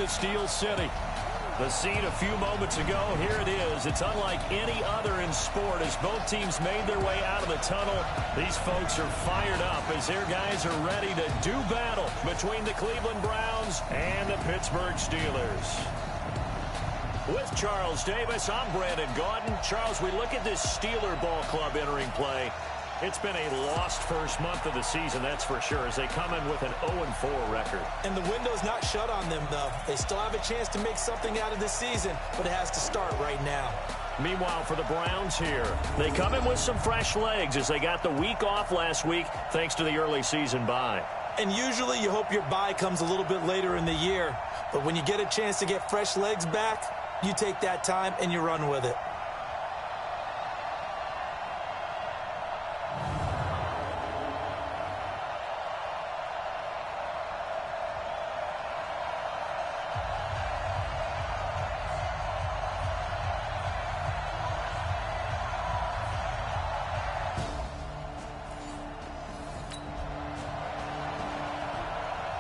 into Steel City. The scene a few moments ago, here it is. It's unlike any other in sport as both teams made their way out of the tunnel. These folks are fired up as their guys are ready to do battle between the Cleveland Browns and the Pittsburgh Steelers. With Charles Davis, I'm Brandon Gaudin. Charles, we look at this Steeler ball club entering play. It's been a lost first month of the season, that's for sure, as they come in with an 0-4 record. And the window's not shut on them, though. They still have a chance to make something out of this season, but it has to start right now. Meanwhile, for the Browns here, they come in with some fresh legs as they got the week off last week thanks to the early season bye. And usually you hope your bye comes a little bit later in the year. But when you get a chance to get fresh legs back, you take that time and you run with it.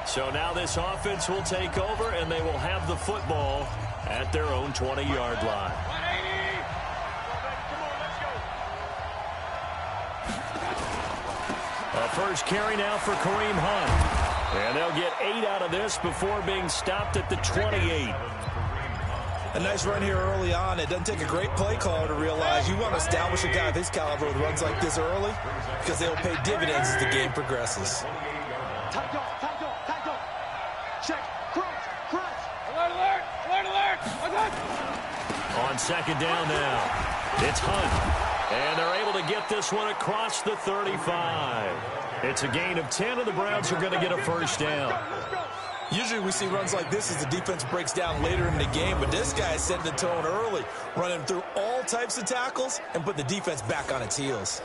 So now this offense will take over, and they will have the football at their own 20-yard line. A first carry now for Kareem Hunt. And they'll get 8 out of this before being stopped at the 28. A nice run here early on. It doesn't take a great play caller to realize you want to establish a guy of his caliber with runs like this early because they'll pay dividends as the game progresses. On second down now, it's Hunt. And they're able to get this one across the 35. It's a gain of 10, and the Browns are going to get a first down. Usually we see runs like this as the defense breaks down later in the game, but this guy is setting the tone early, running through all types of tackles and putting the defense back on its heels.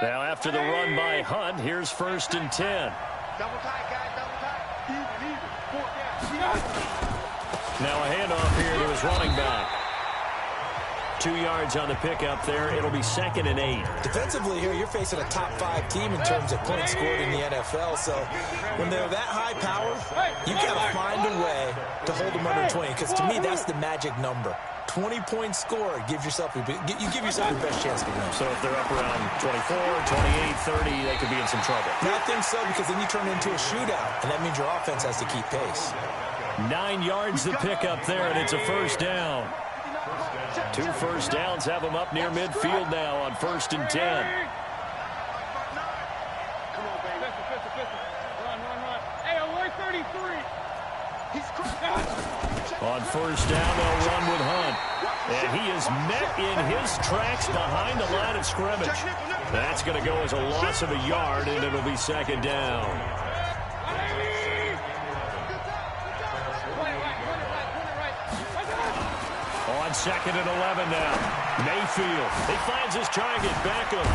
Now after the run by Hunt, here's 1st and 10. Double tight, guys, double tight. Even. Now a handoff here to his running back. 2 yards on the pickup there. It'll be 2nd and 8. Defensively here, you're facing a top 5 team in terms of points scored in the NFL. So when they're that high power, you got to find a way to hold them under 20. Because to me, that's the magic number. 20-point score. You give yourself your best chance to win. So if they're up around 24, 28, 30, they could be in some trouble. I think so, because then you turn it into a shootout, and that means your offense has to keep pace. 9 yards to pick up there, and it's a first down. 2 first downs have them up near midfield now on 1st and 10. Come on, baby. Run. Hey, alert 33. On 1st down, they'll run with Hunt. And he is met in his tracks behind the line of scrimmage. That's going to go as a loss of a yard, and it'll be 2nd down. On 2nd and 11 now. Mayfield. He finds his target, Beckham.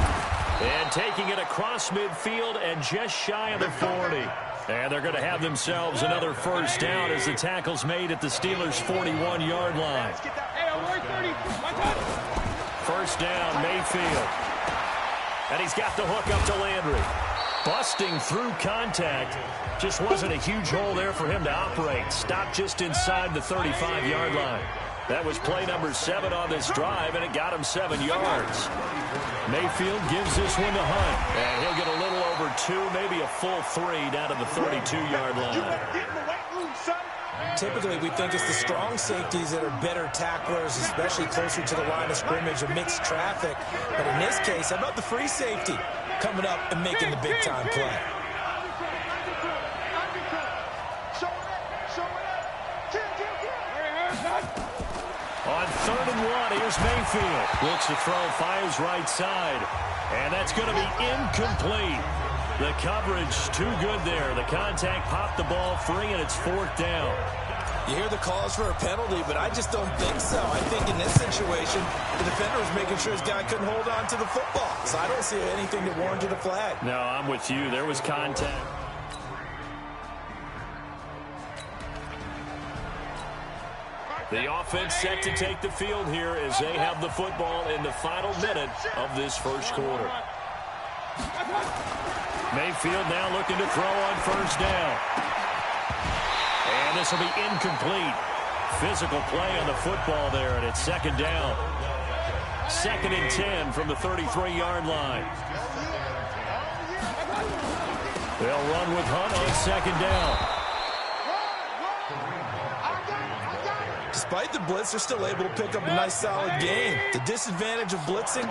And taking it across midfield and just shy of the 40. And they're going to have themselves another first down as the tackle's made at the Steelers' 41-yard line. First down, Mayfield. And he's got the hook up to Landry. Busting through contact. Just wasn't a huge hole there for him to operate. Stopped just inside the 35-yard line. That was play number 7 on this drive, and it got him 7 yards. Mayfield gives this one to Hunt, and he'll get a little over 2, maybe a full 3 down to the 32-yard line. Typically, we think it's the strong safeties that are better tacklers, especially closer to the line of scrimmage or mixed traffic. But in this case, how about the free safety coming up and making the big-time play? On 3rd and 1, here's Mayfield. Looks to throw, fires right side. And that's going to be incomplete. The coverage too good there. The contact popped the ball free, and it's 4th down. You hear the calls for a penalty, but I just don't think so. I think in this situation, the defender was making sure his guy couldn't hold on to the football. So I don't see anything that warranted a flag. No, I'm with you. There was contact. The offense set to take the field here as they have the football in the final minute of this first quarter. Mayfield now looking to throw on 1st down. And And this will be incomplete. Physical play on the football there, and it's second down. 2nd and 10 from the 33-yard line. They'll run with Hunt on 2nd down. Despite the blitz, they're still able to pick up a nice, solid gain. The disadvantage of blitzing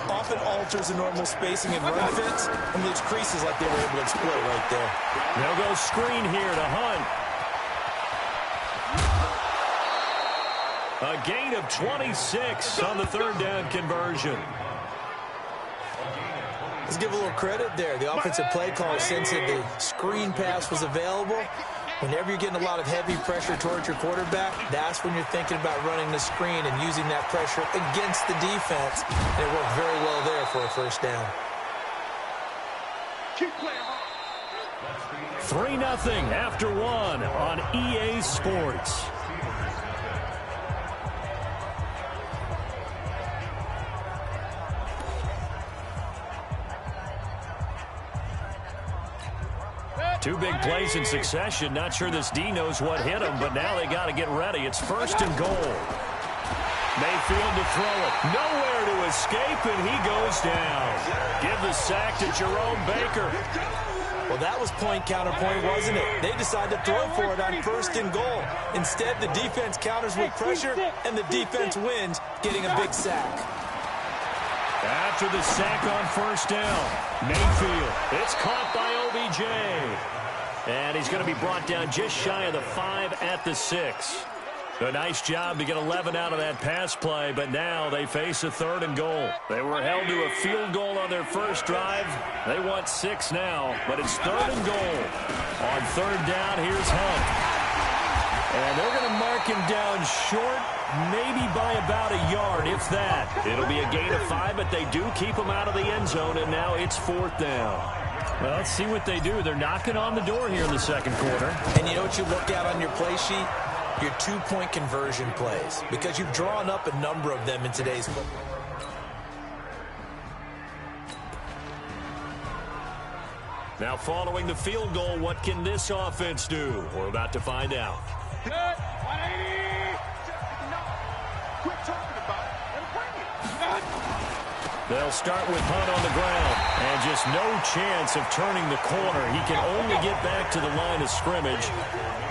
often alters the normal spacing and run fits, and leaves creases like they were able to exploit right there. They'll go screen here to Hunt. A gain of 26 on the 3rd down conversion. Let's give a little credit there. The offensive play caller sensed that the screen pass was available. Whenever you're getting a lot of heavy pressure towards your quarterback, that's when you're thinking about running the screen and using that pressure against the defense. And it worked very well there for a 1st down. 3-0 after 1 on EA Sports. Two big plays in succession. Not sure this D knows what hit him, but now they got to get ready. It's 1st and goal. Mayfield to throw it. Nowhere to escape, and he goes down. Give the sack to Jerome Baker. Well, that was point counterpoint, wasn't it? They decided to throw for it on 1st and goal. Instead, the defense counters with pressure, and the defense wins, getting a big sack. After the sack on 1st down, Mayfield. It's caught by OBJ. And he's going to be brought down just shy of the 5 at the 6. A nice job to get 11 out of that pass play, but now they face a 3rd and goal. They were held to a field goal on their first drive. They want 6 now, but it's 3rd and goal. On 3rd down, here's Hunt. And they're going to mark him down short, maybe by about a yard, if that. It'll be a gain of 5, but they do keep him out of the end zone, and now it's 4th down. Well, let's see what they do. They're knocking on the door here in the 2nd quarter. And you know what you look at on your play sheet? Your 2-point conversion plays, because you've drawn up a number of them in today's football. Now following the field goal, what can this offense do? We're about to find out. Quit talking about it and bring it. They'll start with Hunt on the ground, and just no chance of turning the corner. He can only get back to the line of scrimmage.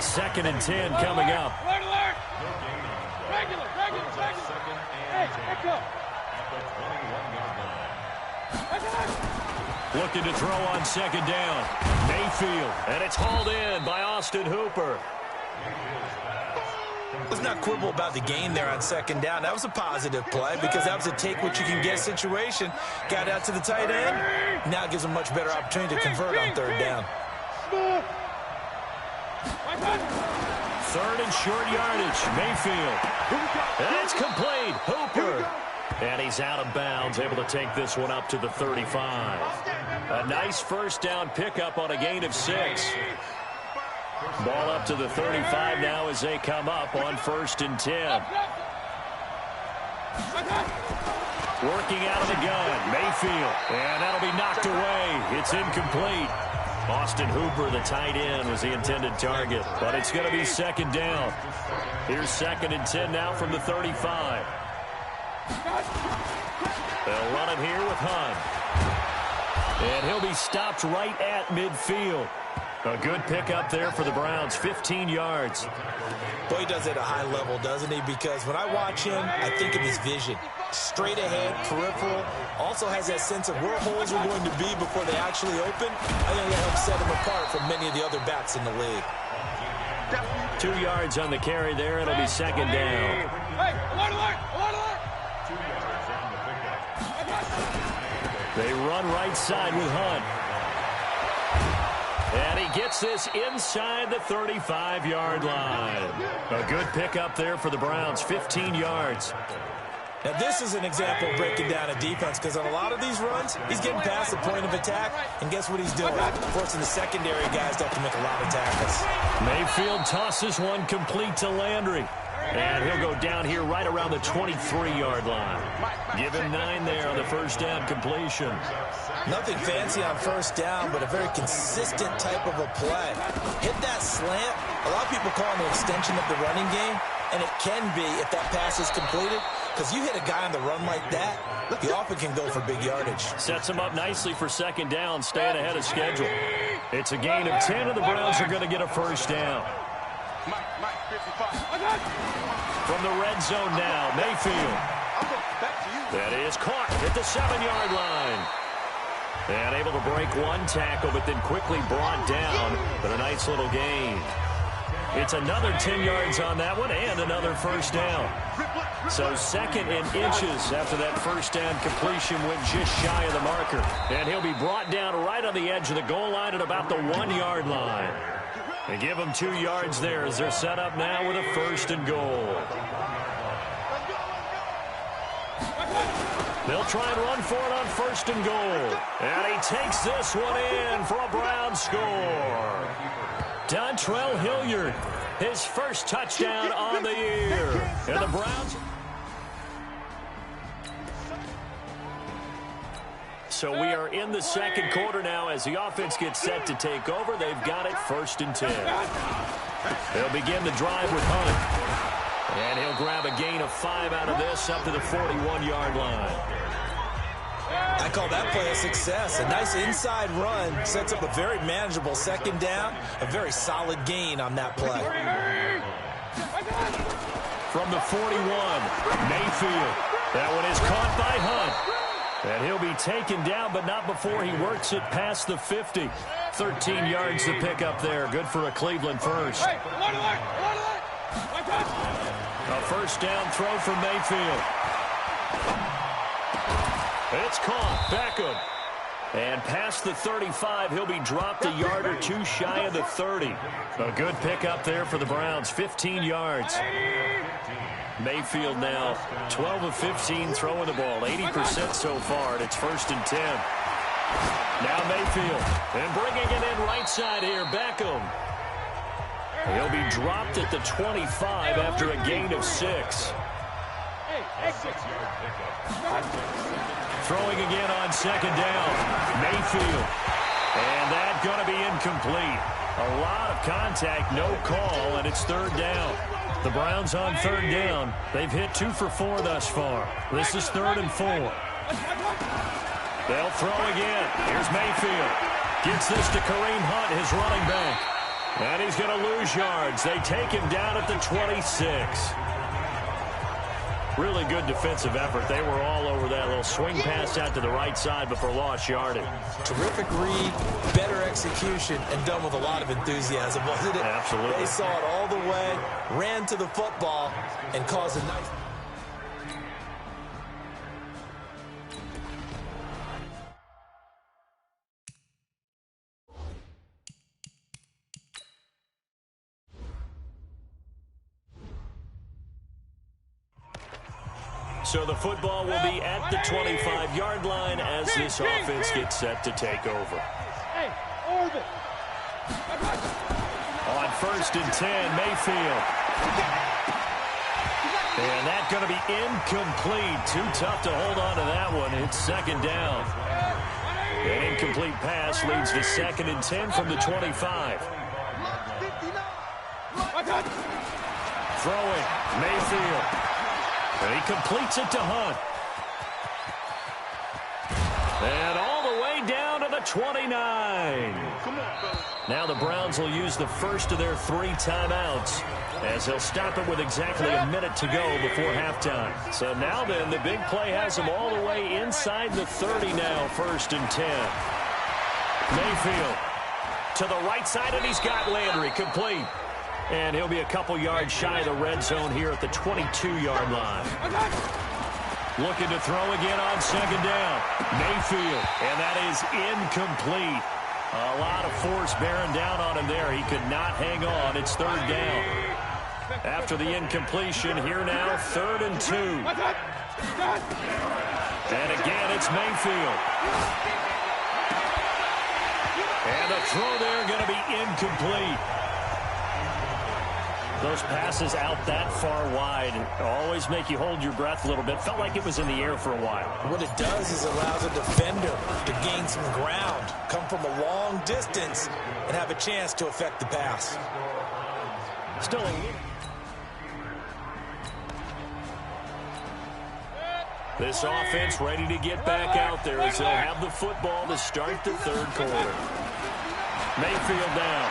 2nd and 10 coming up. Alert, alert! Regular. Hey, let's go. Looking to throw on 2nd down. Mayfield, and it's hauled in by Austin Hooper. Let's not quibble about the gain there on 2nd down. That was a positive play because that was a take-what-you-can-get situation. Got out to the tight end. Now it gives them a much better opportunity to convert on 3rd down. 3rd and short yardage. Mayfield. And it's complete. Hooper. And he's out of bounds, able to take this one up to the 35. A nice 1st down pickup on a gain of 6. Ball up to the 35 now as they come up on 1st and 10. Working out of the gun, Mayfield. And that'll be knocked away. It's incomplete. Austin Hooper, the tight end, was the intended target. But it's going to be 2nd down. Here's 2nd and 10 now from the 35. They'll run it here with Hunt. And he'll be stopped right at midfield. A good pickup there for the Browns, 15 yards. Boy, he does it at a high level, doesn't he? Because when I watch him, I think of his vision. Straight ahead, peripheral. Also has that sense of where holes are going to be before they actually open. I think that helps set him apart from many of the other backs in the league. 2 yards on the carry there. It'll be 2nd down. Hey, alert, alert! They run right side with Hunt. And he gets this inside the 35-yard line. A good pickup there for the Browns, 15 yards. Now, this is an example of breaking down a defense because on a lot of these runs, he's getting past the point of attack, and guess what he's doing? Forcing the secondary guys to have to make a lot of tackles. Mayfield tosses one complete to Landry. And he'll go down here right around the 23-yard line. Give him 9 there on the 1st down completion. Nothing fancy on 1st down, but a very consistent type of a play. Hit that slant, A lot of people call it an extension of the running game, and it can be if that pass is completed, because you hit a guy on the run like that, he often can go for big yardage. Sets him up nicely for second down, staying ahead of schedule. It's a gain of 10, and the Browns are going to get a first down. From the red zone now, Mayfield. That is caught at the 7-yard line. And able to break one tackle, but then quickly brought down. But a nice little gain. It's another 10 yards on that one and another first down. So second in inches after that first down completion went just shy of the marker. And he'll be brought down right on the edge of the goal line at about the 1-yard line. They give him 2 yards there as they're set up now with a first and goal. They'll try and run for it on first and goal. And he takes this one in for a Brown score. Dontrell Hilliard, his first touchdown on the year. And the Browns... So we are in the second quarter now as the offense gets set to take over. They've got it first and 10. They'll begin the drive with Hunt. And he'll grab a gain of 5 out of this up to the 41-yard line. I call that play a success. A nice inside run sets up a very manageable second down. A very solid gain on that play. From the 41, Mayfield. That one is caught by Hunt. And he'll be taken down, but not before he works it past the 50. 13 yards to pick up there. Good for a Cleveland first. A first down throw from Mayfield. It's caught. Beckham. And past the 35, he'll be dropped a yard or two shy of the 30. A good pickup there for the Browns. 15 yards. Mayfield now 12 of 15 throwing the ball. 80% so far, and it's first and 10. Now Mayfield. And bringing it in right side here, Beckham. He'll be dropped at the 25 after a gain of 6. Throwing again on second down. Mayfield. And that's going to be incomplete. A lot of contact, no call, and it's third down. The Browns on third down. They've hit 2 for 4 thus far. This is 3rd and 4. They'll throw again. Here's Mayfield. Gets this to Kareem Hunt, his running back. And he's going to lose yards. They take him down at the 26. Really good defensive effort. They were all over that little swing pass out to the right side before lost yardage. Terrific read, better execution, and done with a lot of enthusiasm, wasn't it? Absolutely. They saw it all the way, ran to the football, and caused a nice... So the football will be at the 25-yard line as this offense gets set to take over. On first and 10, Mayfield. And that's going to be incomplete. Too tough to hold on to that one. It's second down. An incomplete pass leads to second and 10 from the 25. Throwing, Mayfield. And he completes it to Hunt. And all the way down to the 29. Now the Browns will use the first of their 3 timeouts as they'll stop it with exactly a minute to go before halftime. So now then, the big play has them all the way inside the 30 now, first and 10. Mayfield to the right side, and he's got Landry complete. And he'll be a couple yards shy of the red zone here at the 22-yard line. Looking to throw again on second down. Mayfield, and that is incomplete. A lot of force bearing down on him there. He could not hang on. It's third down. After the incompletion, here now, 3rd and 2. And again, it's Mayfield. And the throw there going to be incomplete. Those passes out that far wide always make you hold your breath a little bit. Felt like it was in the air for a while. What it does is allows a defender to gain some ground, come from a long distance, and have a chance to affect the pass. Still a This offense ready to get back out there as they'll have the football to start the third quarter. Mayfield down.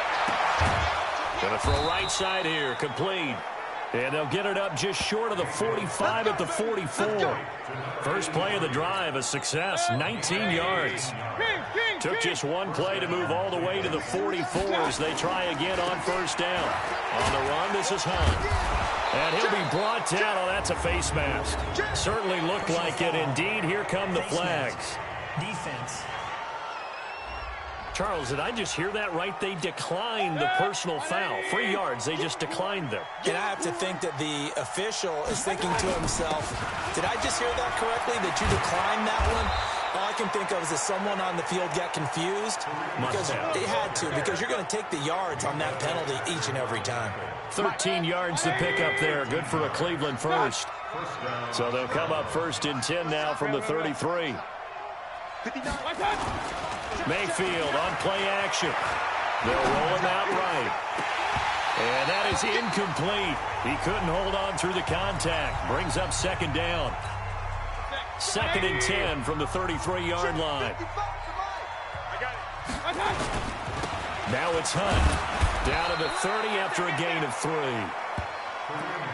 Going to throw right side here, complete. And they'll get it up just short of the 45 at the 44. First play of the drive, a success, 19 yards. Took just one play to move all the way to the 44 as they try again on first down. On the run, this is Hunt. And he'll be brought down. Oh, that's a face mask. Certainly looked like it. Indeed, here come the flags. Defense. Charles, did I just hear that right? They declined the personal foul. 3 yards, they just declined them. And I have to think that the official is thinking to himself, did I just hear that correctly, that you declined that one? All I can think of is that someone on the field got confused. Because they had to, because you're going to take the yards on that penalty each and every time. 13 yards to pick up there. Good for a Cleveland first. So they'll come up first and 10 now from the 33. Mayfield on play action. They'll roll him out right. And that is incomplete. He couldn't hold on through the contact. Brings up second down. Second and 10 from the 33-yard line. Now it's Hunt. Down to the 30 after a gain of 3.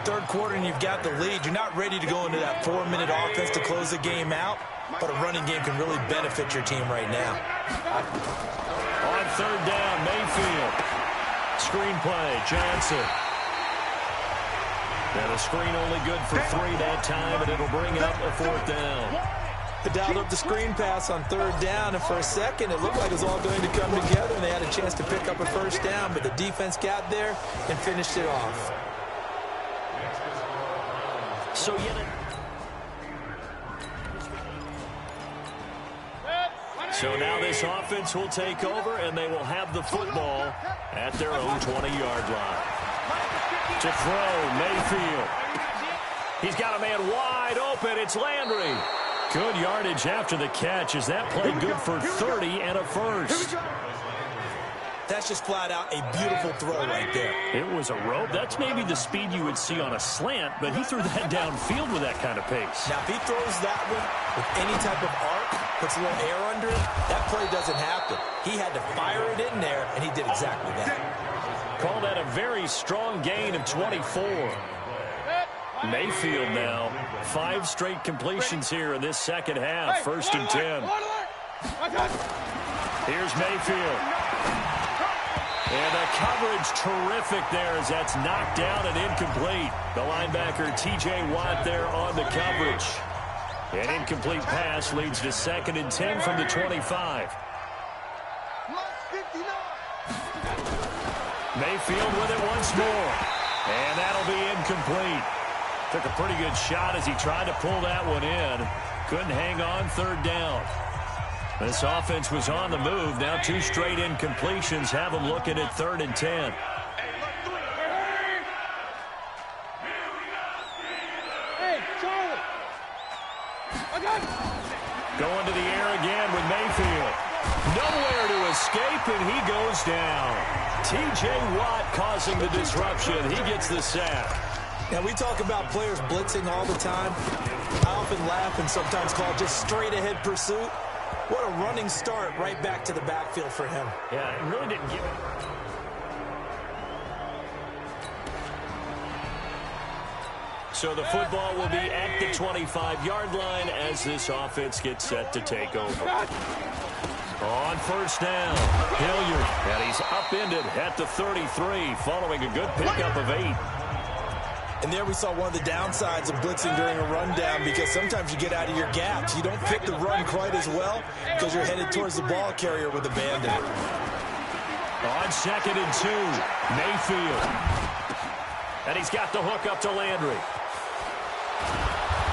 Third quarter and you've got the lead. You're not ready to go into that 4-minute offense to close the game out. But a running game can really benefit your team right now. On third down, Mayfield. Screen play, Johnson. And a screen only good for 3 that time, and it'll bring up a fourth down. They dialed up the screen pass on third down, and for a second it looked like it was all going to come together, and they had a chance to pick up a first down, but the defense got there and finished it off. So now this offense will take over, and they will have the football at their own 20-yard line. To throw, Mayfield. He's got a man wide open. It's Landry. Good yardage after the catch. Is that play good for 30 and a first? That's just flat out a beautiful throw right there. It was a rope. That's maybe the speed you would see on a slant, but he threw that downfield with that kind of pace. Now, if he throws that one with any type of arc, puts a little air under it, that play doesn't happen. He had to fire it in there, and he did exactly that. Call that a very strong gain of 24. Mayfield now, 5 straight completions here in this second half. First and 10. Here's Mayfield. And the coverage terrific there as that's knocked down and incomplete. The linebacker T.J. Watt there on the coverage. An incomplete pass leads to second and 10 from the 25. Mayfield with it once more. And that'll be incomplete. Took a pretty good shot as he tried to pull that one in. Couldn't hang on third down. This offense was on the move. Now 2 straight incompletions have them looking at third and 10. Going to the air again with Mayfield. Nowhere to escape, and he goes down. T.J. Watt causing the disruption. He gets the sack. Now, we talk about players blitzing all the time. I often laugh and sometimes call it just straight-ahead pursuit. What a running start right back to the backfield for him. Yeah, it really didn't give it. So the football will be at the 25-yard line as this offense gets set to take over. On first down, Hilliard, and he's upended at the 33 following a good pickup of 8. And there we saw one of the downsides of blitzing during a rundown, because sometimes you get out of your gaps. You don't fit the run quite as well because you're headed towards the ball carrier with abandon. On second and 2, Mayfield. And he's got the hook up to Landry.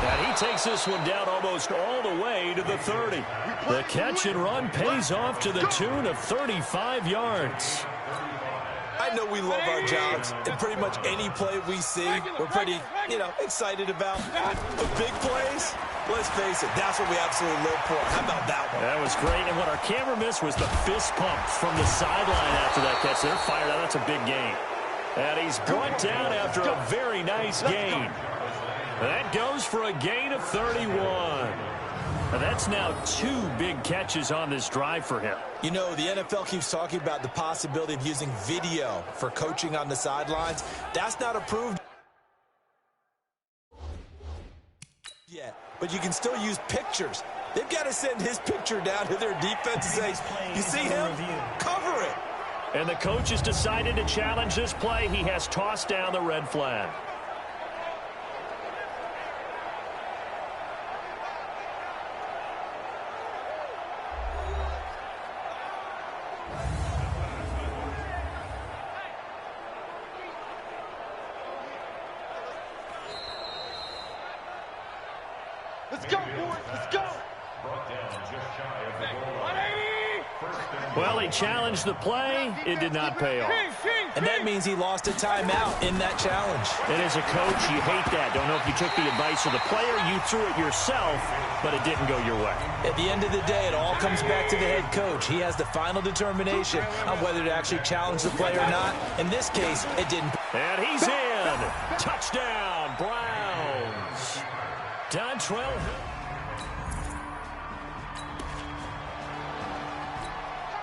And he takes this one down almost all the way to the 30. The catch and run pays off to the tune of 35 yards. I know we love our jobs, and pretty much any play we see, we're pretty, excited about. The big plays, let's face it, that's what we absolutely live for. How about that one? That was great, and what our camera missed was the fist pump from the sideline after that catch. They're fired out. That's a big game. And he's brought down after a very nice gain. That goes for a gain of 31. And that's now 2 big catches on this drive for him. You know, the NFL keeps talking about the possibility of using video for coaching on the sidelines. That's not approved yet, but you can still use pictures. They've got to send his picture down to their defense and say, you see him? Cover it. And the coach has decided to challenge this play. He has tossed down the red flag. Let's go, boys. Let's go. Well, he challenged the play. It did not pay off. And that means he lost a timeout in that challenge. And as a coach, you hate that. Don't know if you took the advice of the player. You threw it yourself, but it didn't go your way. At the end of the day, it all comes back to the head coach. He has the final determination on whether to actually challenge the play or not. In this case, it didn't. And he's in. Touchdown, Browns. Dontrell.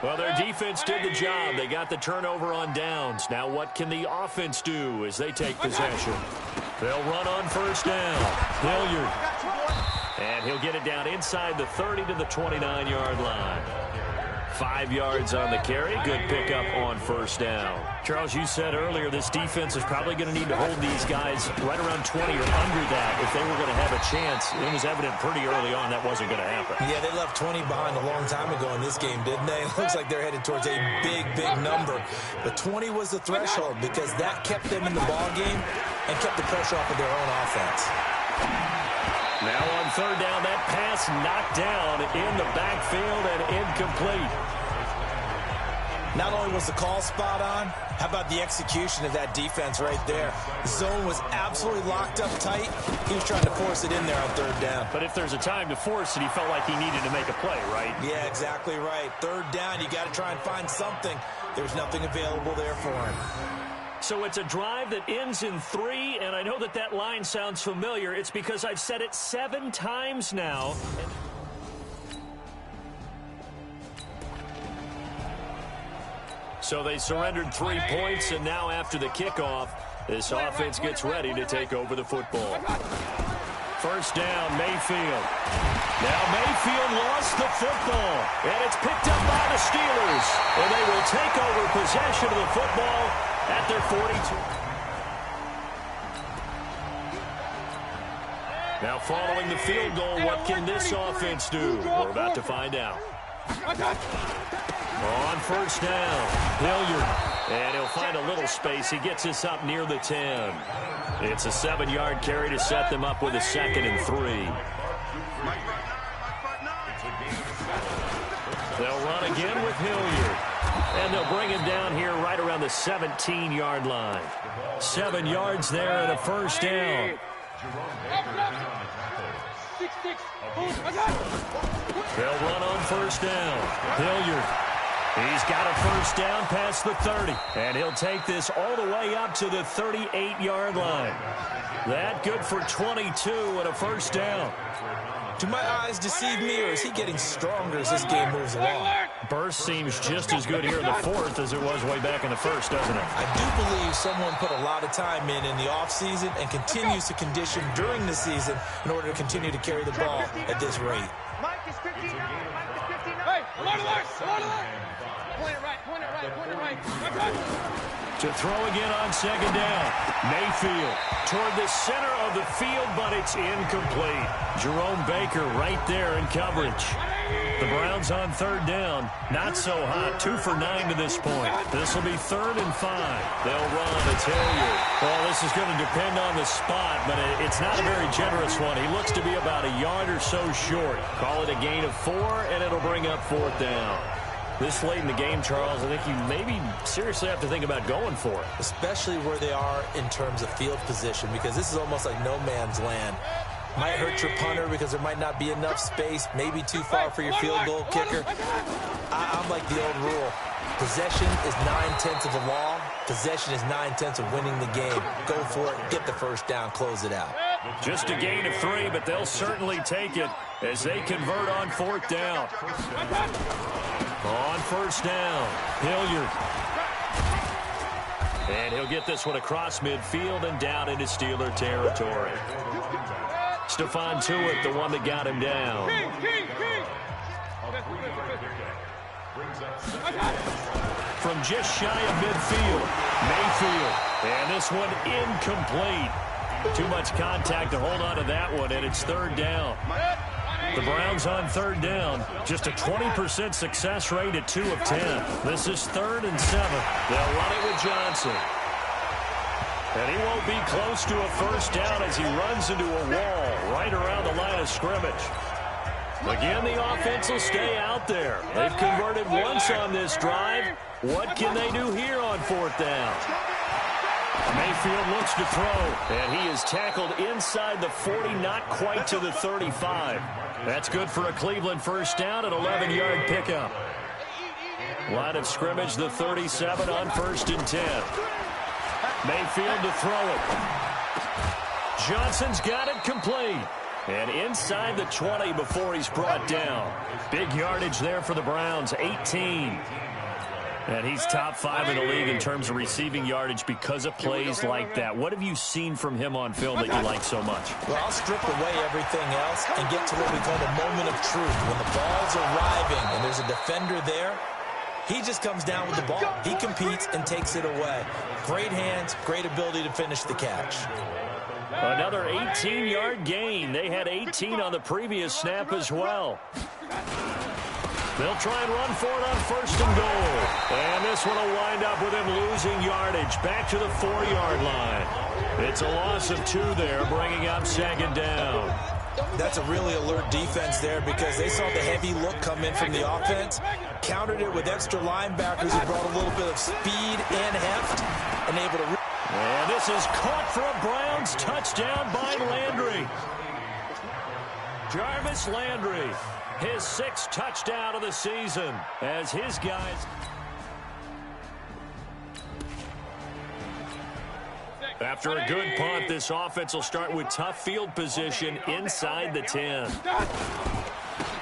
Well, their defense did the job. They got the turnover on downs. Now what can the offense do as they take possession? They'll run on first down. Hilliard. And he'll get it down inside the 30 to the 29-yard line. 5 yards on the carry. Good pickup on first down. Charles, you said earlier this defense is probably going to need to hold these guys right around 20 or under that if they were going to have a chance. It was evident pretty early on that wasn't going to happen. Yeah, they left 20 behind a long time ago in this game, didn't they? It looks like they're headed towards a big, big number. But 20 was the threshold because that kept them in the ball game and kept the pressure off of their own offense. Now on third down, that pass knocked down in the backfield and incomplete. Not only was the call spot on, how about the execution of that defense right there? The zone was absolutely locked up tight. He was trying to force it in there on third down. But if there's a time to force it, he felt like he needed to make a play, right? Yeah, exactly right. Third down, you got to try and find something. There's nothing available there for him. So it's a drive that ends in 3, and I know that that line sounds familiar. It's because I've said it 7 times now. So they surrendered 3 points, and now after the kickoff, this offense gets ready to take over the football. First down, Mayfield. Now Mayfield lost the football, and it's picked up by the Steelers. And they will take over possession of the football at their 42. Now following the field goal, what can this offense do? We're about to find out. On first down, Hilliard. And he'll find a little space. He gets this up near the 10. It's a 7-yard carry to set them up with a 2nd and 3. They'll run again with Hilliard. And they'll bring him down here right around the 17-yard line. 7 yards there and a first down. They'll run on first down. Hilliard. He's got a first down past the 30. And he'll take this all the way up to the 38-yard line. That good for 22 and a first down. Do my eyes deceive me, or is he getting stronger as this game moves along? Burst seems just as good here in the 4th as it was way back in the 1st, doesn't it? I do believe someone put a lot of time in the offseason and continues to condition during the season in order to continue to carry the ball at this rate. Mike is 59. Mike is 59. Hey, alert, alert, alert. Point it right, point it right, point it right. To throw again on second down. Mayfield toward the center of the field, but it's incomplete. Jerome Baker right there in coverage. The Browns on third down. Not so hot. 2 for 9 to this point. This will be 3rd and 5. They'll run. It's Hilliard. Well, this is going to depend on the spot, but it's not a very generous one. He looks to be about a yard or so short. Call it a gain of 4, and it'll bring up 4th down. This late in the game, Charles, I think you maybe seriously have to think about going for it. Especially where they are in terms of field position, because this is almost like no man's land. Might hurt your punter because there might not be enough space, maybe too far for your field goal kicker. I'm like the old rule. Possession is 9/10 of the law. Possession is 9/10 of winning the game. Go for it, get the first down, close it out. Just a gain of 3, but they'll certainly take it as they convert on 4th down. On 1st down, Hilliard. And he'll get this one across midfield and down into Steeler territory. Stephon Tuitt, the one that got him down. From just shy of midfield, Mayfield. And this one incomplete. Too much contact to hold on to that one, and it's 3rd down. The Browns on 3rd down. Just a 20% success rate at 2 of 10. This is 3rd and 7. They'll run it with Johnson. And he won't be close to a first down as he runs into a wall right around the line of scrimmage. Again, the offense will stay out there. They've converted once on this drive. What can they do here on 4th down? Mayfield looks to throw, and he is tackled inside the 40, not quite to the 35. That's good for a Cleveland first down, an 11-yard pickup. Line of scrimmage, the 37 on 1st and 10. Mayfield to throw it. Johnson's got it complete. And inside the 20 before he's brought down. Big yardage there for the Browns, 18. And he's top 5 in the league in terms of receiving yardage because of plays like that. What have you seen from him on film that you like so much? Well, I'll strip away everything else and get to what we call the moment of truth. When the ball's arriving and there's a defender there, he just comes down with the ball. He competes and takes it away. Great hands, great ability to finish the catch. Another 18-yard gain. They had 18 on the previous snap as well. They'll try and run for it on 1st and goal. And this one will wind up with him losing yardage back to the 4-yard line. It's a loss of 2 there, bringing up 2nd down. That's a really alert defense there because they saw the heavy look come in from the offense, countered it with extra linebackers who brought a little bit of speed and heft, and able to... And this is caught for a Browns touchdown by Landry. Jarvis Landry, his 6th touchdown of the season as his guys... After a good punt, this offense will start with tough field position inside the 10.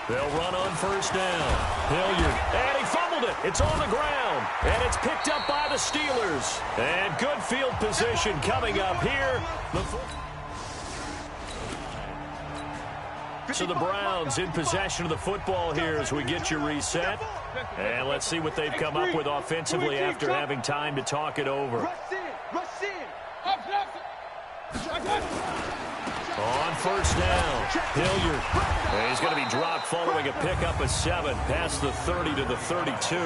They'll run on 1st down. Hilliard, and he fumbled it. It's on the ground, and it's picked up by the Steelers. And good field position coming up here. So the Browns in possession of the football here as we get you reset. And let's see what they've come up with offensively after having time to talk it over. On 1st down, Hilliard. And he's going to be dropped following a pickup of 7 past the 30 to the 32.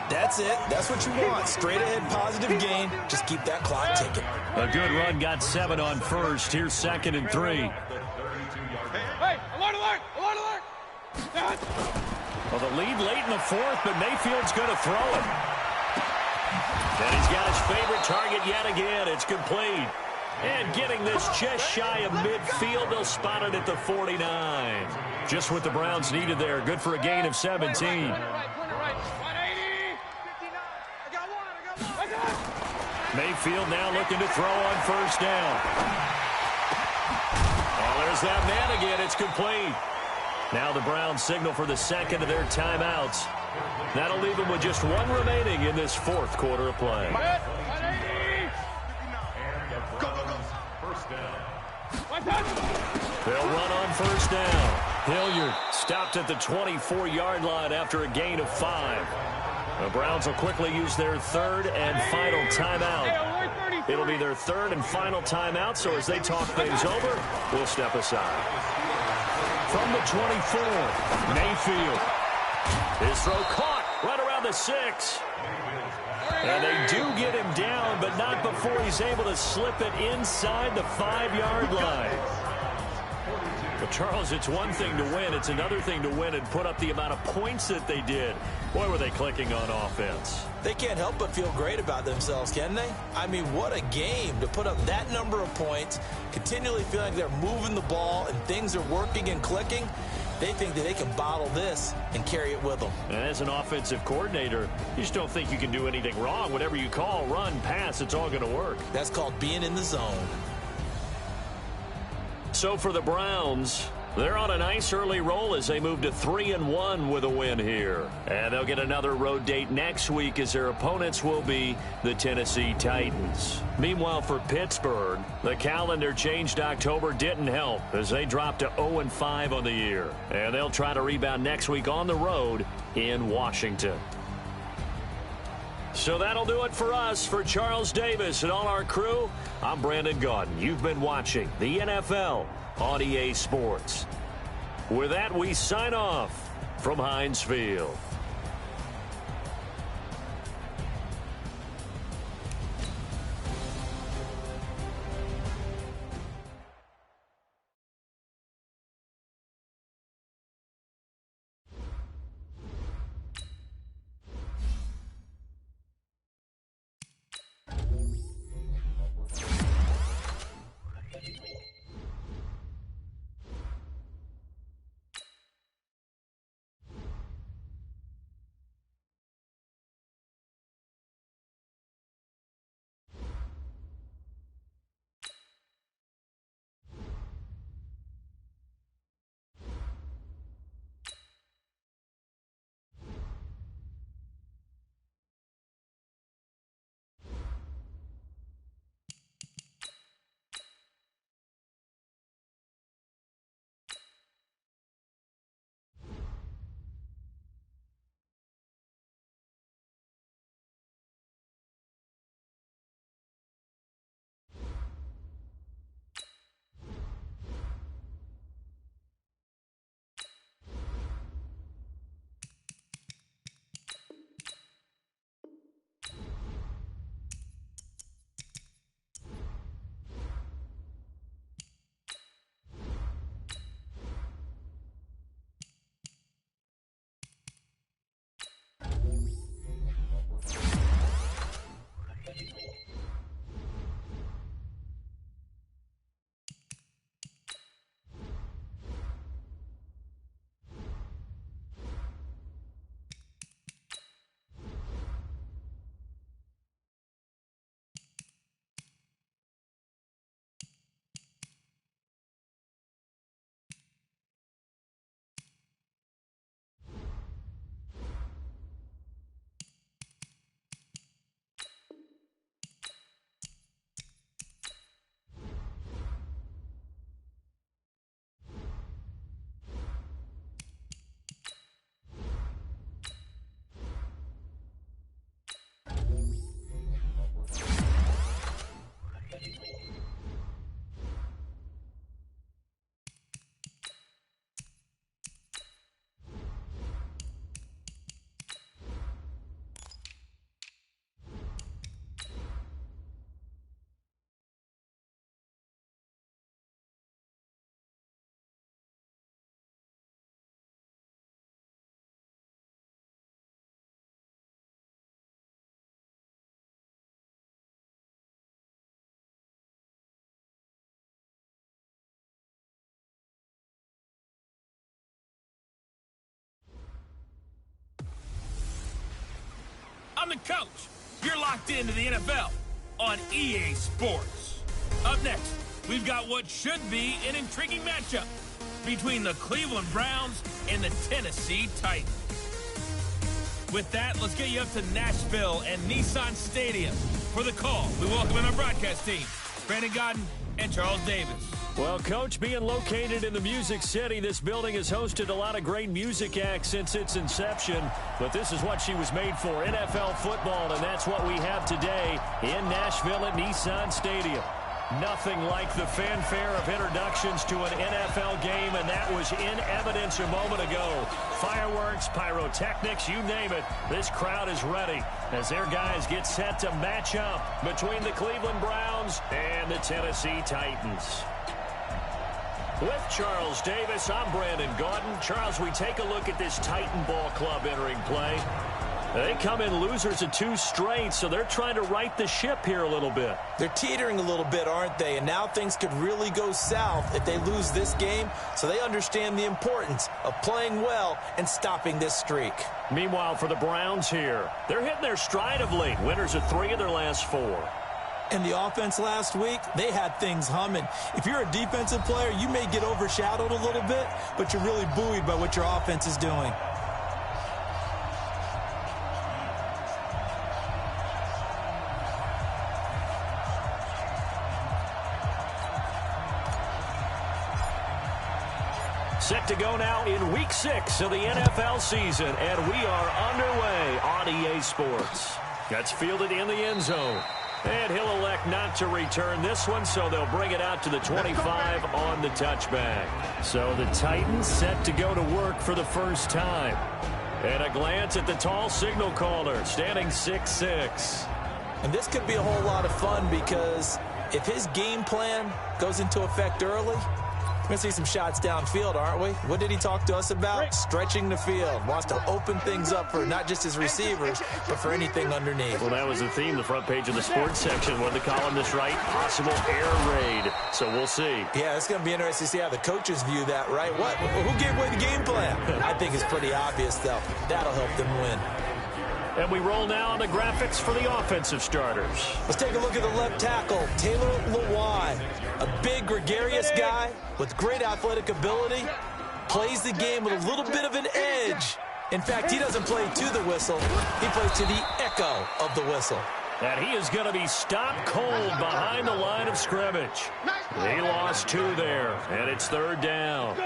That's it. That's what you want. Straight ahead positive gain. Just keep that clock ticking. A good run got 7 on 1st. Here's 2nd and 3. Hey, alert, alert, alert, alert. Well, the lead late in the 4th, but Mayfield's going to throw it. And he's got his favorite target yet again. It's complete. And getting this just shy of midfield, they'll spot it at the 49. Just what the Browns needed there. Good for a gain of 17. Mayfield now looking to throw on 1st down. Oh, there's that man again. It's complete. Now the Browns signal for the 2nd of their timeouts. That'll leave them with just 1 remaining in this 4th quarter of play. They'll run on 1st down. Hilliard stopped at the 24-yard line after a gain of 5. The Browns will quickly use their 3rd and final timeout. It'll be their 3rd and final timeout, so as they talk things over, we'll step aside. From the 24, Mayfield. His throw caught right around the 6. And they do get him down, but not before he's able to slip it inside the 5-yard line. But, Charles, it's one thing to win. It's another thing to win and put up the amount of points that they did. Boy, were they clicking on offense. They can't help but feel great about themselves, can they? I mean, what a game to put up that number of points, continually feeling like they're moving the ball and things are working and clicking. They think that they can bottle this and carry it with them. And as an offensive coordinator, you just don't think you can do anything wrong. Whatever you call, run, pass, it's all going to work. That's called being in the zone. So for the Browns, they're on a nice early roll as they move to 3-1 with a win here. And they'll get another road date next week as their opponents will be the Tennessee Titans. Meanwhile, for Pittsburgh, the calendar changed October didn't help as they dropped to 0-5 on the year. And they'll try to rebound next week on the road in Washington. So that'll do it for us. For Charles Davis and all our crew, I'm Brandon Gaudin. You've been watching the NFL on EA Sports. With that, we sign off from Heinz Field. I'm the coach. You're locked into the NFL on EA Sports. Up next, we've got what should be an intriguing matchup between the Cleveland Browns and the Tennessee Titans. With that, let's get you up to Nashville and Nissan Stadium. For the call, we welcome in our broadcast team, Brandon Gaudin and Charles Davis. Well, Coach, being located in the Music City, this building has hosted a lot of great music acts since its inception. But this is what she was made for, NFL football, and that's what we have today in Nashville at Nissan Stadium. Nothing like the fanfare of introductions to an NFL game, and that was in evidence a moment ago. Fireworks, pyrotechnics, you name it. This crowd is ready as their guys get set to match up between the Cleveland Browns and the Tennessee Titans. With Charles Davis, I'm Brandon Gaudin. Charles, we take a look at this Titan ball club entering play. They come in losers of 2 straight, so they're trying to right the ship here a little bit. They're teetering a little bit, aren't they? And now things could really go south if they lose this game, so they understand the importance of playing well and stopping this streak. Meanwhile, for the Browns here, they're hitting their stride of late. Winners of 3 of their last 4. And the offense last week, they had things humming. If you're a defensive player, you may get overshadowed a little bit, but you're really buoyed by what your offense is doing. Set to go now in Week 6 of the NFL season, and we are underway on EA Sports. That's fielded in the end zone. And he'll elect not to return this one, so they'll bring it out to the 25 on the touchback. So the Titans set to go to work for the first time. And a glance at the tall signal caller, standing 6'6". And this could be a whole lot of fun because if his game plan goes into effect early, we're going to see some shots downfield, aren't we? What did he talk to us about? Stretching the field. Wants to open things up for not just his receivers, but for anything underneath. Well, that was the theme, the front page of the sports section. What did the columnist write? Possible air raid. So we'll see. Yeah, it's going to be interesting to see how the coaches view that, right? What? Who gave away the game plan? I think it's pretty obvious, though. That'll help them win. And we roll now on the graphics for the offensive starters. Let's take a look at the left tackle, Taylor Lewan. A big, gregarious guy with great athletic ability. Plays the game with a little bit of an edge. In fact, he doesn't play to the whistle. He plays to the echo of the whistle. And he is going to be stopped cold behind the line of scrimmage. He lost 2 there, and it's 3rd down.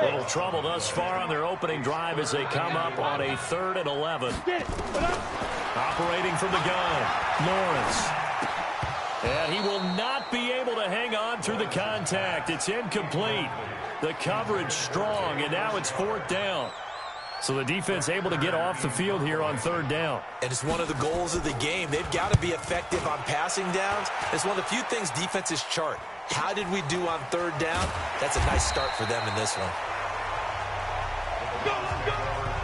Little trouble thus far on their opening drive as they come up on a 3rd and 11. Operating from the gun, Lawrence. And he will not be able to hang on through the contact. It's incomplete. The coverage strong, and now it's 4th down. So the defense able to get off the field here on 3rd down. And it's one of the goals of the game. They've got to be effective on passing downs. It's one of the few things defenses chart. How did we do on 3rd down? That's a nice start for them in this one.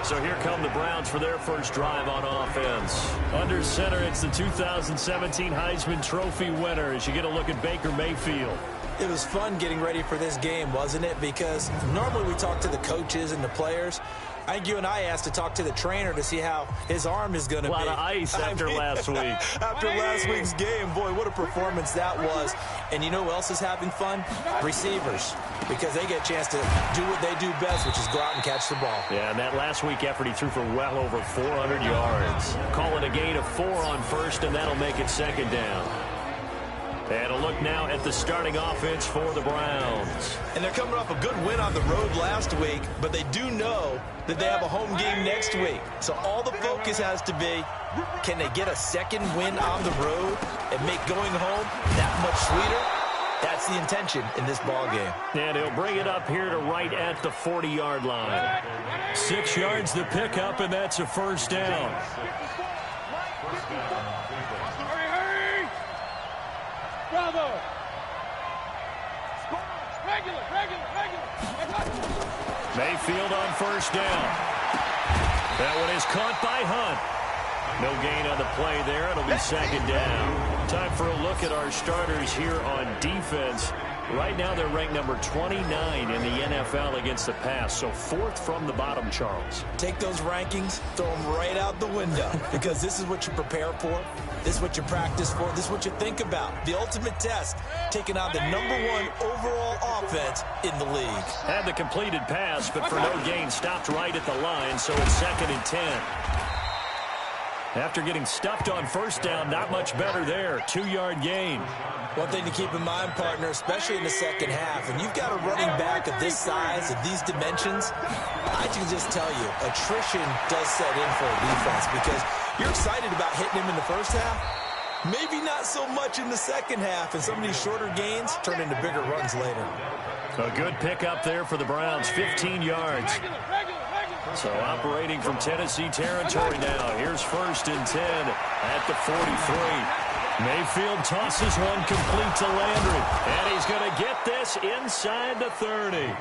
So here come the Browns for their first drive on offense. Under center, it's the 2017 Heisman Trophy winner as you get a look at Baker Mayfield. It was fun getting ready for this game, wasn't it? Because normally we talk to the coaches and the players. I think you and I asked to talk to the trainer to see how his arm is going to be. A lot of ice after last week. After last week's game, boy, what a performance that was. And you know who else is having fun? Receivers. Because they get a chance to do what they do best, which is go out and catch the ball. Yeah, and that last week effort, he threw for well over 400 yards. Call it a gain of 4 on 1st, and that'll make it 2nd down. And a look now at the starting offense for the Browns. And they're coming off a good win on the road last week, but they do know that they have a home game next week. So all the focus has to be, can they get a 2nd win on the road and make going home that much sweeter? That's the intention in this ball game. And he'll bring it up here to right at the 40-yard line. 6 yards the pickup, and that's a 1st down. Bravo! Regular. Mayfield on 1st down. That one is caught by Hunt. No gain on the play there. It'll be 2nd down. Time for a look at our starters here on defense. Right now they're ranked number 29 in the NFL against the pass, so 4th from the bottom, Charles. Take those rankings, throw them right out the window, because this is what you prepare for. This is what you practice for. This is what you think about. The ultimate test, taking on the #1 overall offense in the league. Had the completed pass, but for no gain, stopped right at the line, so it's 2nd and 10. After getting stuffed on 1st down, not much better there. 2-yard gain. One thing to keep in mind, partner, especially in the second half, and you've got a running back of this size, of these dimensions, I can just tell you, attrition does set in for a defense because you're excited about hitting him in the first half. Maybe not so much in the second half, and some of these shorter gains turn into bigger runs later. A good pickup there for the Browns, 15 yards. So operating from Tennessee territory now. Here's 1st and 10 at the 43. Mayfield tosses one complete to Landry. And he's going to get this inside the 30.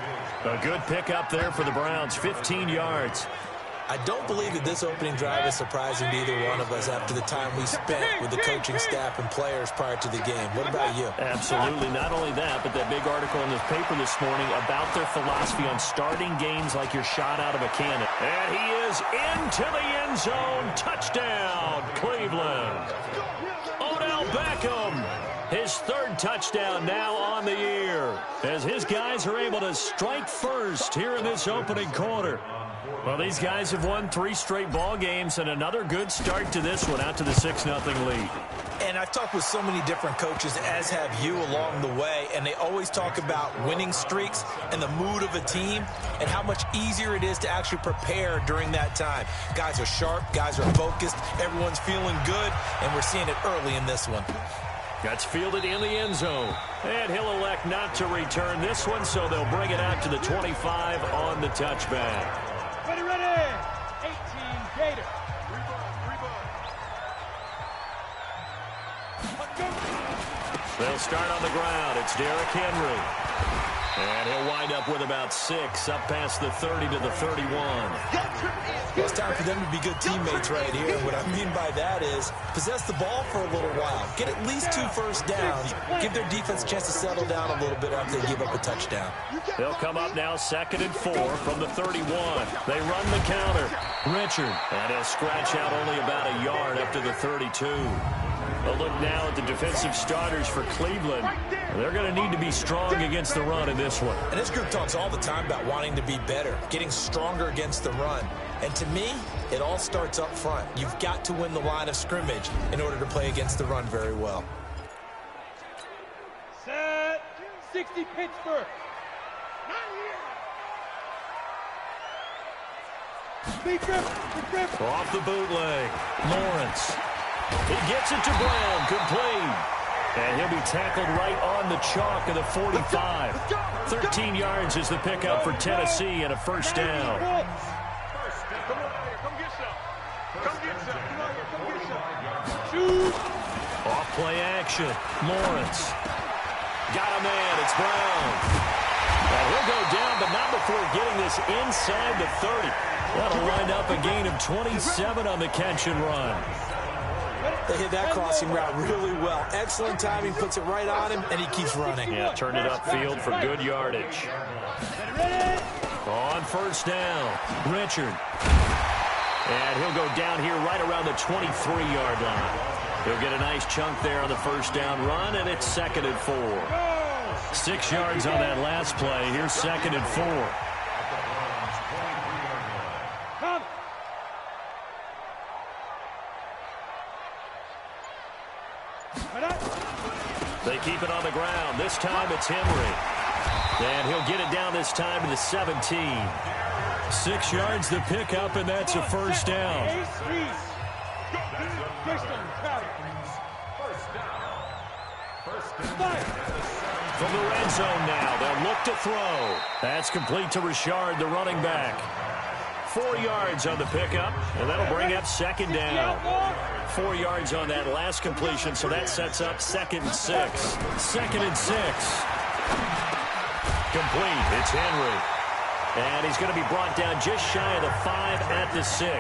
A good pickup there for the Browns, 15 yards. I don't believe that this opening drive is surprising to either one of us after the time we spent with the coaching staff and players prior to the game. What about you? Absolutely. Not only that, but that big article in the paper this morning about their philosophy on starting games like you're shot out of a cannon. And he is into the end zone. Touchdown, Cleveland. Odell Beckham. His third touchdown now on the year as his guys are able to strike first here in this opening quarter. Well, these guys have won 3 straight ball games and another good start to this one out to the 6-0 lead. And I've talked with so many different coaches, as have you, along the way, and they always talk about winning streaks and the mood of a team and how much easier it is to actually prepare during that time. Guys are sharp, guys are focused, everyone's feeling good, and we're seeing it early in this one. That's fielded in the end zone. And he'll elect not to return this one, so they'll bring it out to the 25 on the touchback. Ready, 18 Gator. They'll start on the ground. It's Derrick Henry. And he'll wind up with about 6 up past the 30 to the 31. Well, it's time for them to be good teammates right here. What I mean by that is possess the ball for a little while. Get at least 2 first downs. Give their defense a chance to settle down a little bit after they give up a touchdown. They'll come up now 2nd and 4 from the 31. They run the counter. Richard. And he'll scratch out only about a yard up to the 32. A look now at the defensive starters for Cleveland. They're going to need to be strong against the run in this one. And this group talks all the time about wanting to be better, getting stronger against the run. And to me, it all starts up front. You've got to win the line of scrimmage in order to play against the run very well. Set. 60 Pittsburgh. Off the bootleg. Lawrence. He gets it to Brown, complete. And he'll be tackled right on the chalk of the 45. 13 yards is the pickup for Tennessee and a first down. Off play action. Lawrence. Got a man. It's Brown. And he'll go down, but not before getting this inside the 30. That'll wind up a gain of 27 on the catch and run. They hit that crossing route really well. Excellent timing, puts it right on him, and he keeps running. Yeah, turned it upfield for good yardage. On first down, Richard. And he'll go down here right around the 23-yard line. He'll get a nice chunk there on the first down run, and it's 2nd and 4. 6 yards on that last play. Here's 2nd and 4. They keep it on the ground. This time it's Henry. And he'll get it down this time to the 17. 6 yards the pickup, and that's a first down. From the red zone now, they'll look to throw. That's complete to Richard, the running back. 4 yards on the pickup, and that'll bring up 2nd down. 4 yards on that last completion, so that sets up 2nd and 6. 2nd and 6. Complete. It's Henry. And he's going to be brought down just shy of the 5 at the 6.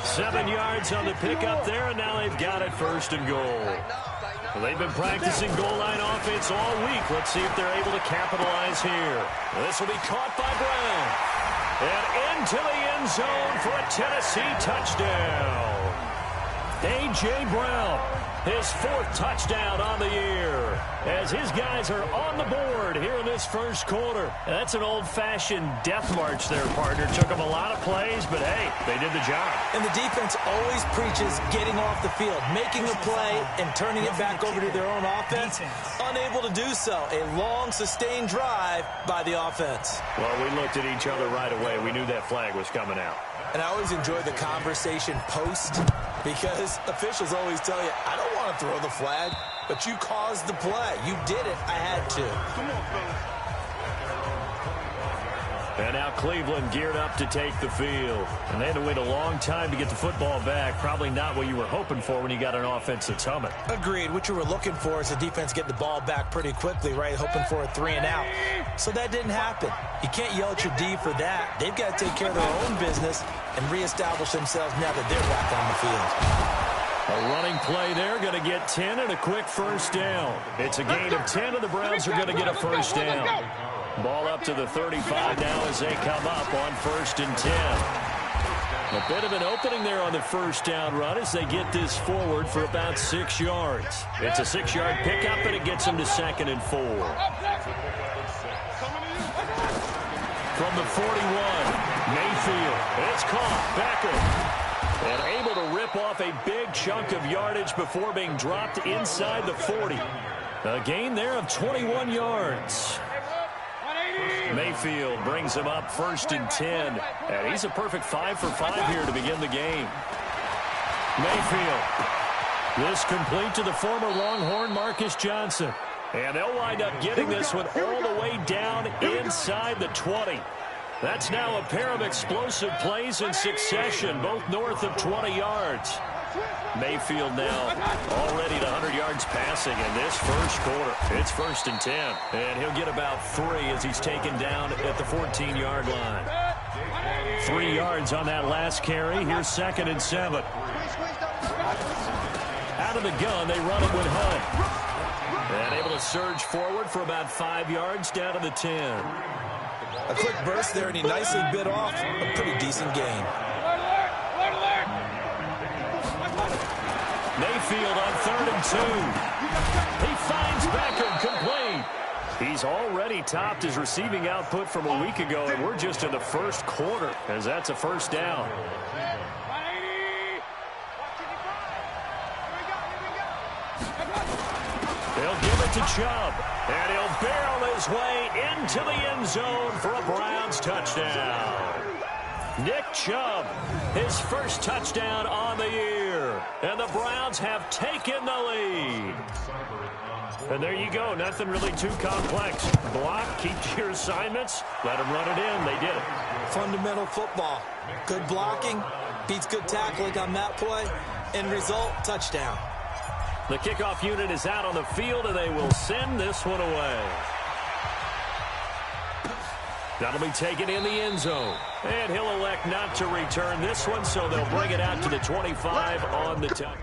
7 yards on the pickup there, and now they've got it 1st and goal. Well, they've been practicing goal line offense all week. Let's see if they're able to capitalize here. This will be caught by Brown. And into the end zone for a Tennessee touchdown. A.J. Brown, his 4th touchdown on the year, as his guys are on the board here in this first quarter. And that's an old-fashioned death march there, partner. Took them a lot of plays, but hey, they did the job. And the defense always preaches getting off the field, making a play, and turning it back over to their own offense. Unable to do so. A long, sustained drive by the offense. Well, we looked at each other right away. We knew that flag was coming out. And I always enjoy the conversation post, because officials always tell you, I don't want to throw the flag, but you caused the play. You did it. I had to. And now Cleveland geared up to take the field. And they had to wait a long time to get the football back. Probably not what you were hoping for when you got an offense that's humming. Agreed. What you were looking for is the defense get the ball back pretty quickly, right? Hoping for a 3 and out. So that didn't happen. You can't yell at your D for that. They've got to take care of their own business and reestablish themselves now that they're back on the field. A running play there, going to get 10 and a quick first down. It's a gain of 10, and the Browns are going to get a first down. Ball up to the 35 now as they come up on 1st and 10. A bit of an opening there on the first down run as they get this forward for about 6 yards. It's a 6-yard pickup, and it gets them to 2nd and 4. From the 41, Mayfield. It's caught. Becker. And able to rip off a big chunk of yardage before being dropped inside the 40. A gain there of 21 yards. Mayfield brings him up 1st and 10. And he's a perfect 5 for 5 here to begin the game. Mayfield. This complete to the former Longhorn Marcus Johnson. And they'll wind up getting this one all the way down inside the 20. That's now a pair of explosive plays in succession, both north of 20 yards. Mayfield now already at 100 yards passing in this first quarter. It's 1st and 10, and he'll get about 3 as he's taken down at the 14-yard line. 3 yards on that last carry. Here's 2nd and 7. Out of the gun, they run it with Hunt. And able to surge forward for about 5 yards down to the 10. A quick burst there, and he nicely bit off a pretty decent gain. Mayfield on 3rd and 2. He finds Becker complete. He's already topped his receiving output from a week ago, and we're just in the first quarter, as that's a first down. They'll give it to Chubb, and he'll barrel his way into the end zone for a Browns touchdown. Nick Chubb, his first touchdown on the year, and the Browns have taken the lead. And there you go, nothing really too complex. Block, keep to your assignments, let them run it in. They did it. Fundamental football. Good blocking, beats good tackling on that play, end result, touchdown. The kickoff unit is out on the field, and they will send this one away. That'll be taken in the end zone. And he'll elect not to return this one, so they'll bring it out to the 25 on the touch.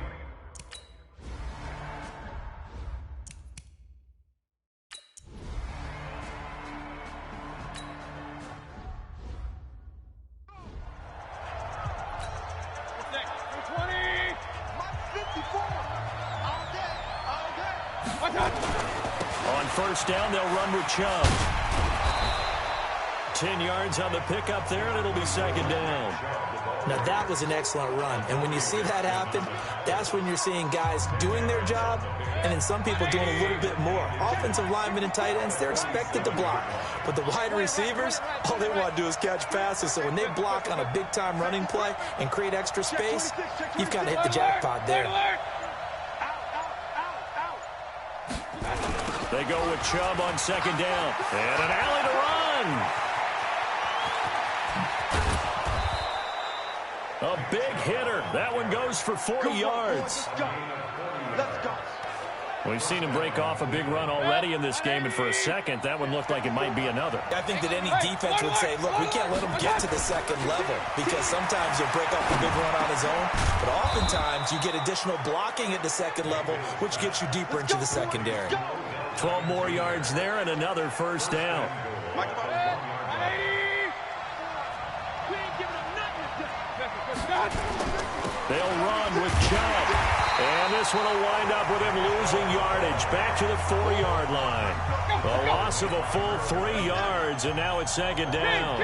On 1st down, they'll run with Chubb. 10 yards on the pickup there, and it'll be 2nd down. Now, that was an excellent run. And when you see that happen, that's when you're seeing guys doing their job, and then some people doing a little bit more. Offensive linemen and tight ends, they're expected to block. But the wide receivers, all they want to do is catch passes. So when they block on a big-time running play and create extra space, you've kind of hit the jackpot there. They go with Chubb on 2nd down. And an alley to run. A big hitter. That one goes for 40 yards. Let's go. We've seen him break off a big run already in this game, and for a second, that one looked like it might be another. I think that any defense would say, look, we can't let him get to the 2nd level, because sometimes he'll break off a big run on his own, but oftentimes you get additional blocking at the 2nd level, which gets you deeper into the secondary. 12 more yards there and another 1st down. They'll run with Chubb. And this one will wind up with him losing yardage back to the 4-yard line. A loss of a full 3 yards, and now it's 2nd down.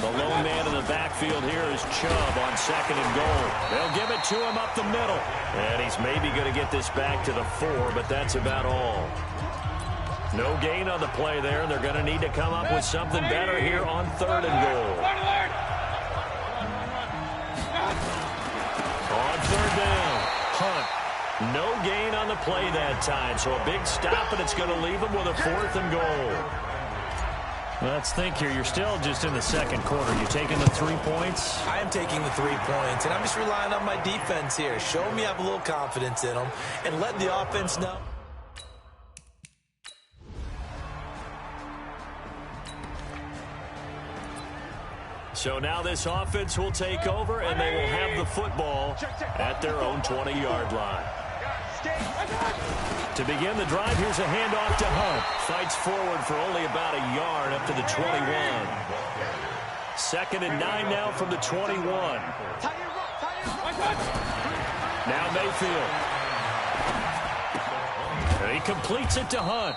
The lone man in the backfield here is Chubb on 2nd and goal. They'll give it to him up the middle. And he's maybe going to get this back to the 4, but that's about all. No gain on the play there, and they're going to need to come up with something better here on 3rd and goal. On 3rd down, Hunt. No gain on the play that time, so a big stop, and it's going to leave them with a 4th and goal. Let's think here. You're still just in the second quarter. You taking the 3 points? I am taking the 3 points, and I'm just relying on my defense here. Show me I have a little confidence in them, and let the offense know. So now this offense will take over, and they will have the football at their own 20-yard line. To begin the drive, here's a handoff to Hunt. Fights forward for only about a yard up to the 21. 2nd and 9 now from the 21. Now Mayfield. And he completes it to Hunt.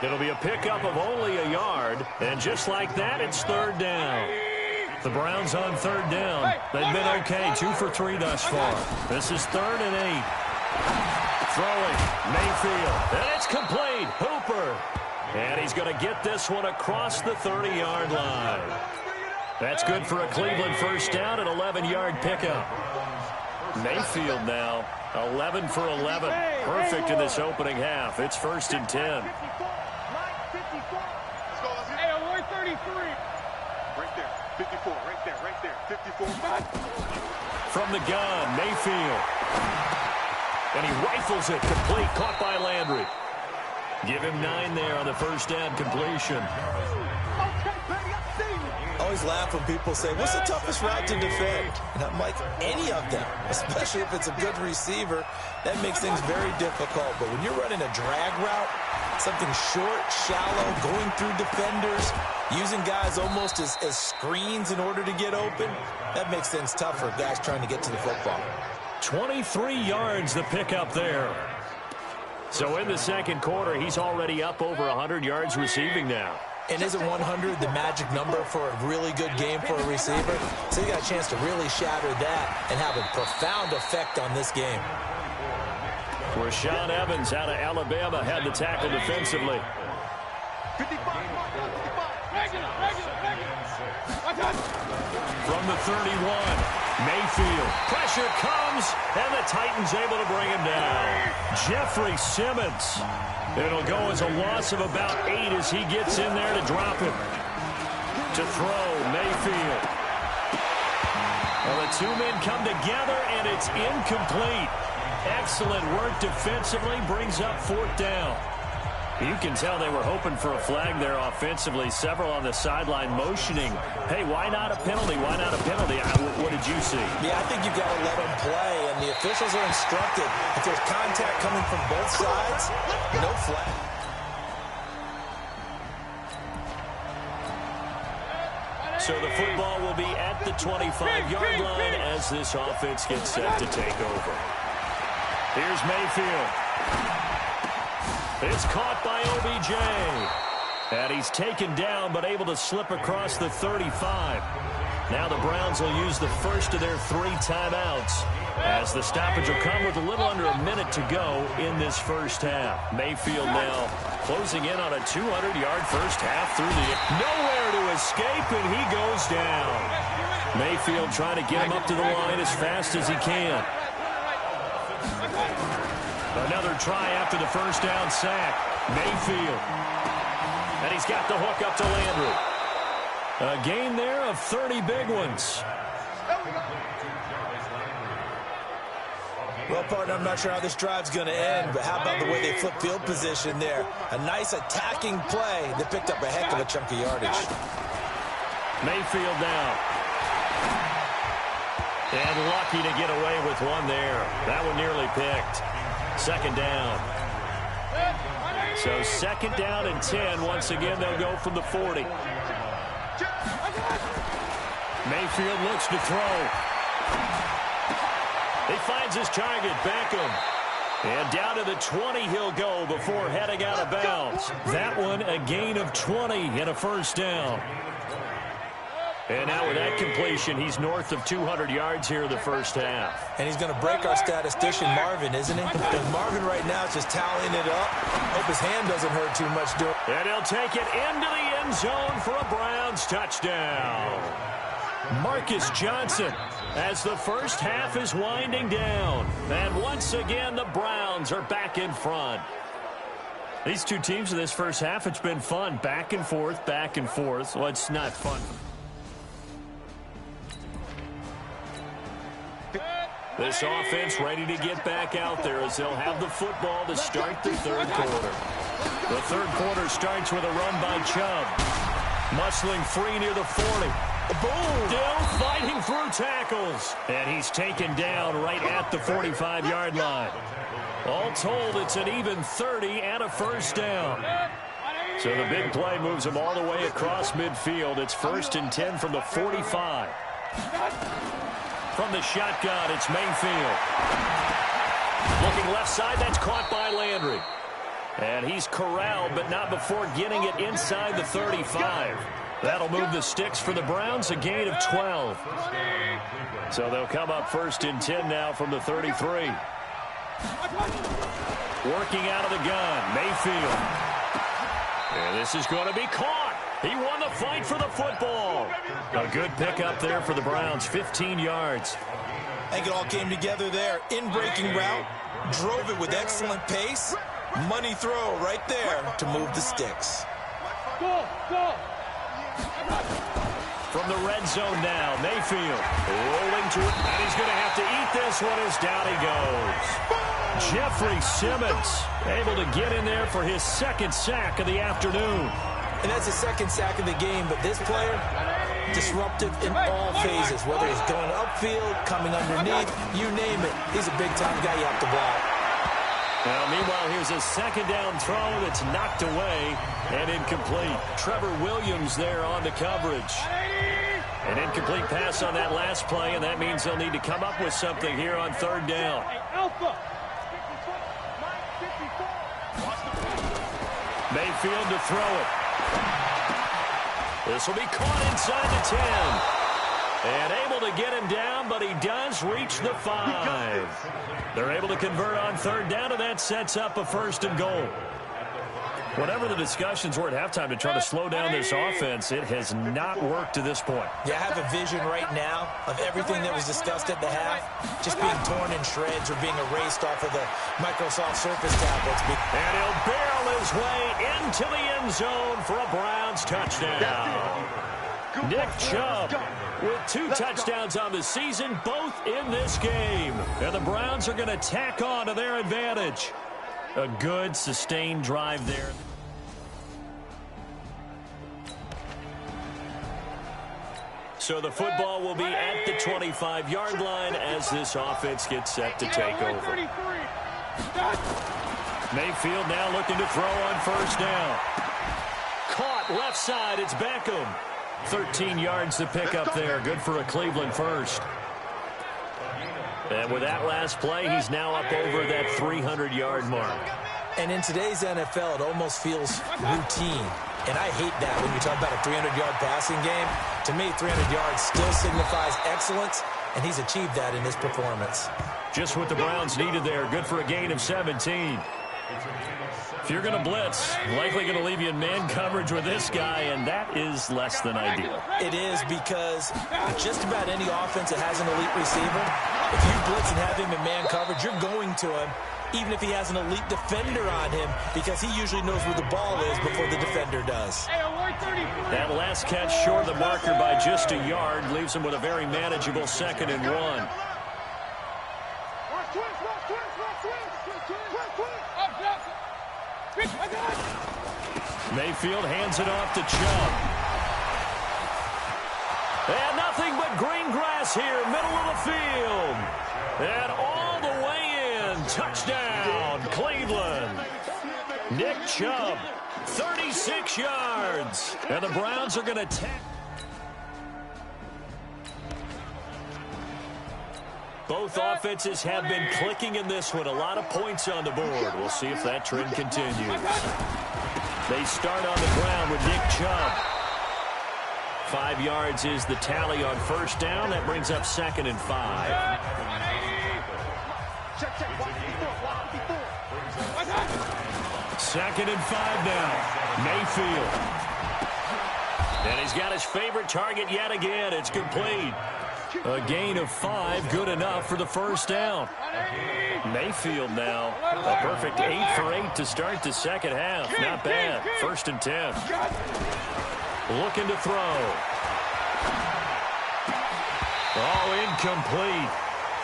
It'll be a pickup of only a yard, and just like that, it's 3rd down. The Browns on 3rd down. They've been okay, 2 for 3 thus far. This is 3rd and 8. Throwing, Mayfield, and it's complete. Hooper, and he's going to get this one across the 30-yard line. That's good for a Cleveland first down, an 11-yard pickup. Mayfield now, 11 for 11. Perfect in this opening half. It's 1st and 10. Hey, alert 33. Right there, 54, right there, 54. From the gun, Mayfield. And he rifles it complete, caught by Landry. Give him 9 there on the first down completion. I always laugh when people say, what's the toughest route to defend? And I'm like, any of them, especially if it's a good receiver. That makes things very difficult. But when you're running a drag route, something short, shallow, going through defenders, using guys almost as screens in order to get open, that makes things tougher, guys trying to get to the football. 23 yards the pickup there. So in the second quarter, he's already up over 100 yards receiving now. And isn't 100 the magic number for a really good game for a receiver? So you got a chance to really shatter that and have a profound effect on this game. Rashaan Evans out of Alabama had the tackle defensively. From the 31, Mayfield. Pressure comes, and the Titans able to bring him down. Jeffrey Simmons. It'll go as a loss of about 8 as he gets in there to drop him. To throw, Mayfield. Well, the 2 men come together, and it's incomplete. Excellent work defensively, brings up 4th down. You can tell they were hoping for a flag there offensively. Several on the sideline motioning, hey, why not a penalty? Why not a penalty? What did you see? Yeah, I think you've got to let them play, and the officials are instructed. If there's contact coming from both sides, no flag. So the football will be at the 25-yard line as this offense gets set to take over. Here's Mayfield. It's caught by OBJ. And he's taken down but able to slip across the 35. Now the Browns will use the first of their 3 timeouts as the stoppage will come with a little under a minute to go in this first half. Mayfield now closing in on a 200-yard first half through the nowhere to escape, and he goes down. Mayfield trying to get him up to the line as fast as he can. Another try after the first down sack. Mayfield. And he's got the hook up to Landry. A gain there of 30 big ones. Well, partner, I'm not sure how this drive's going to end, but how about the way they flip field position there? A nice attacking play that picked up a heck of a chunk of yardage. Mayfield now. And lucky to get away with one there. That one nearly picked. 2nd down. So 2nd down and 10. Once again, they'll go from the 40. Mayfield looks to throw. He finds his target, Beckham. And down to the 20 he'll go before heading out of bounds. That one a gain of 20 and a first down. And now with that completion, he's north of 200 yards here in the first half. And he's going to break our statistician, Marvin, isn't he? Because Marvin right now is just tallying it up. Hope his hand doesn't hurt too much doing it. And he'll take it into the end zone for a Browns touchdown. Marcus Johnson as the first half is winding down. And once again, the Browns are back in front. These two teams in this first half, it's been fun. Back and forth, back and forth. Well, it's not fun. This offense ready to get back out there as they'll have the football to start the third quarter. The third quarter starts with a run by Chubb. Muscling free near the 40. Boom! Still fighting through tackles. And he's taken down right at the 45-yard line. All told, it's an even 30 and a first down. So the big play moves him all the way across midfield. It's 1st and 10 from the 45. From the shotgun, it's Mayfield. Looking left side, that's caught by Landry. And he's corralled, but not before getting it inside the 35. That'll move the sticks for the Browns, a gain of 12. So they'll come up 1st and 10 now from the 33. Working out of the gun, Mayfield. And this is going to be caught. He won the fight for the football. A good pickup there for the Browns, 15 yards. I think it all came together there. In-breaking route, drove it with excellent pace. Money throw right there to move the sticks. From the red zone now, Mayfield rolling to it, and he's going to have to eat this one as down he goes. Jeffrey Simmons able to get in there for his 2nd sack of the afternoon. And that's the 2nd sack of the game, but this player, disruptive in all phases, whether he's going upfield, coming underneath, you name it. He's a big-time guy you have to block. Well, meanwhile, here's a 2nd down throw that's knocked away and incomplete. Trevor Williams there on the coverage. An incomplete pass on that last play, and that means they'll need to come up with something here on 3rd down. Mayfield to throw it. This will be caught inside the 10. And able to get him down, but he does reach the 5. They're able to convert on 3rd down, and that sets up a 1st and goal. Whatever the discussions were at halftime to try to slow down this offense, it has not worked to this point. Yeah, I have a vision right now of everything that was discussed at the half just being torn in shreds or being erased off of the Microsoft Surface tablets. And he'll barrel his way into the end zone for a Browns touchdown. Nick Chubb with 2 touchdowns on the season, both in this game. And the Browns are going to tack on to their advantage. A good, sustained drive there. So the football will be at the 25-yard line as this offense gets set to take over. Mayfield now looking to throw on 1st down. Caught left side, it's Beckham. 13 yards to pick up there. Good for a Cleveland first. And with that last play, he's now up over that 300-yard mark. And in today's NFL, it almost feels routine. And I hate that when you talk about a 300-yard passing game. To me, 300 yards still signifies excellence, and he's achieved that in his performance. Just what the Browns needed there. Good for a gain of 17. If you're going to blitz, likely going to leave you in man coverage with this guy, and that is less than ideal. It is, because just about any offense that has an elite receiver, if you blitz and have him in man coverage, you're going to him, even if he has an elite defender on him, because he usually knows where the ball is before the defender does. That last catch short of the marker by just a yard leaves him with a very manageable 2nd and 1. Mayfield hands it off to Chubb. And nothing but green grass here, middle of the field. And all the way in. Touchdown, Cleveland. Nick Chubb, 36 yards. And the Browns are going to tap. Both offenses have been clicking in this one. A lot of points on the board. We'll see if that trend continues. They start on the ground with Nick Chubb. 5 yards is the tally on 1st down. That brings up 2nd and 5. 2nd and 5 now. Mayfield. And he's got his favorite target yet again. It's complete. A gain of 5, good enough for the first down. Mayfield now, a perfect 8 for 8 to start the second half. Not bad. 1st and 10. Looking to throw. Oh, incomplete.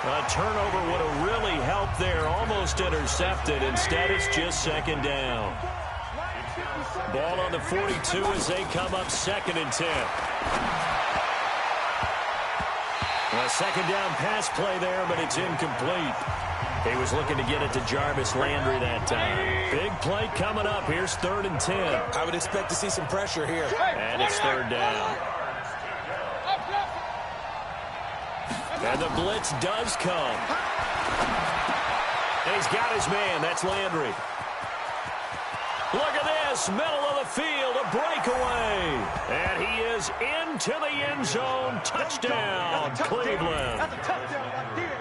A turnover would have really helped there. Almost intercepted. Instead, it's just 2nd down. Ball on the 42 as they come up 2nd and 10. A 2nd down pass play there, but it's incomplete. He was looking to get it to Jarvis Landry that time. Big play coming up. Here's 3rd and 10. I would expect to see some pressure here. And it's 3rd down. And the blitz does come. And he's got his man. That's Landry. Look at this. Middle of the field. A breakaway. And he is into the end zone. Touchdown, Cleveland.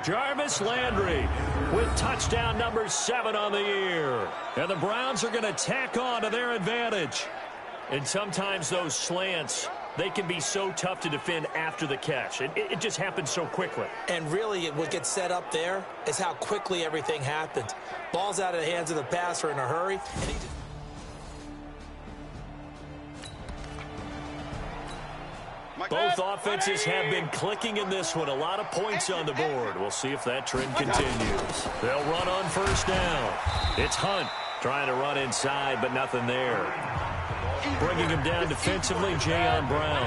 Jarvis Landry with touchdown number 7 on the year. And the Browns are going to tack on to their advantage. And sometimes those slants, they can be so tough to defend after the catch. It just happens so quickly. And really, what gets set up there is how quickly everything happens. Ball's out of the hands of the passer in a hurry. And both offenses have been clicking in this one. A lot of points on the board. We'll see if that trend continues. They'll run on 1st down. It's Hunt trying to run inside, but nothing there. Bringing him down defensively, Jayon Brown.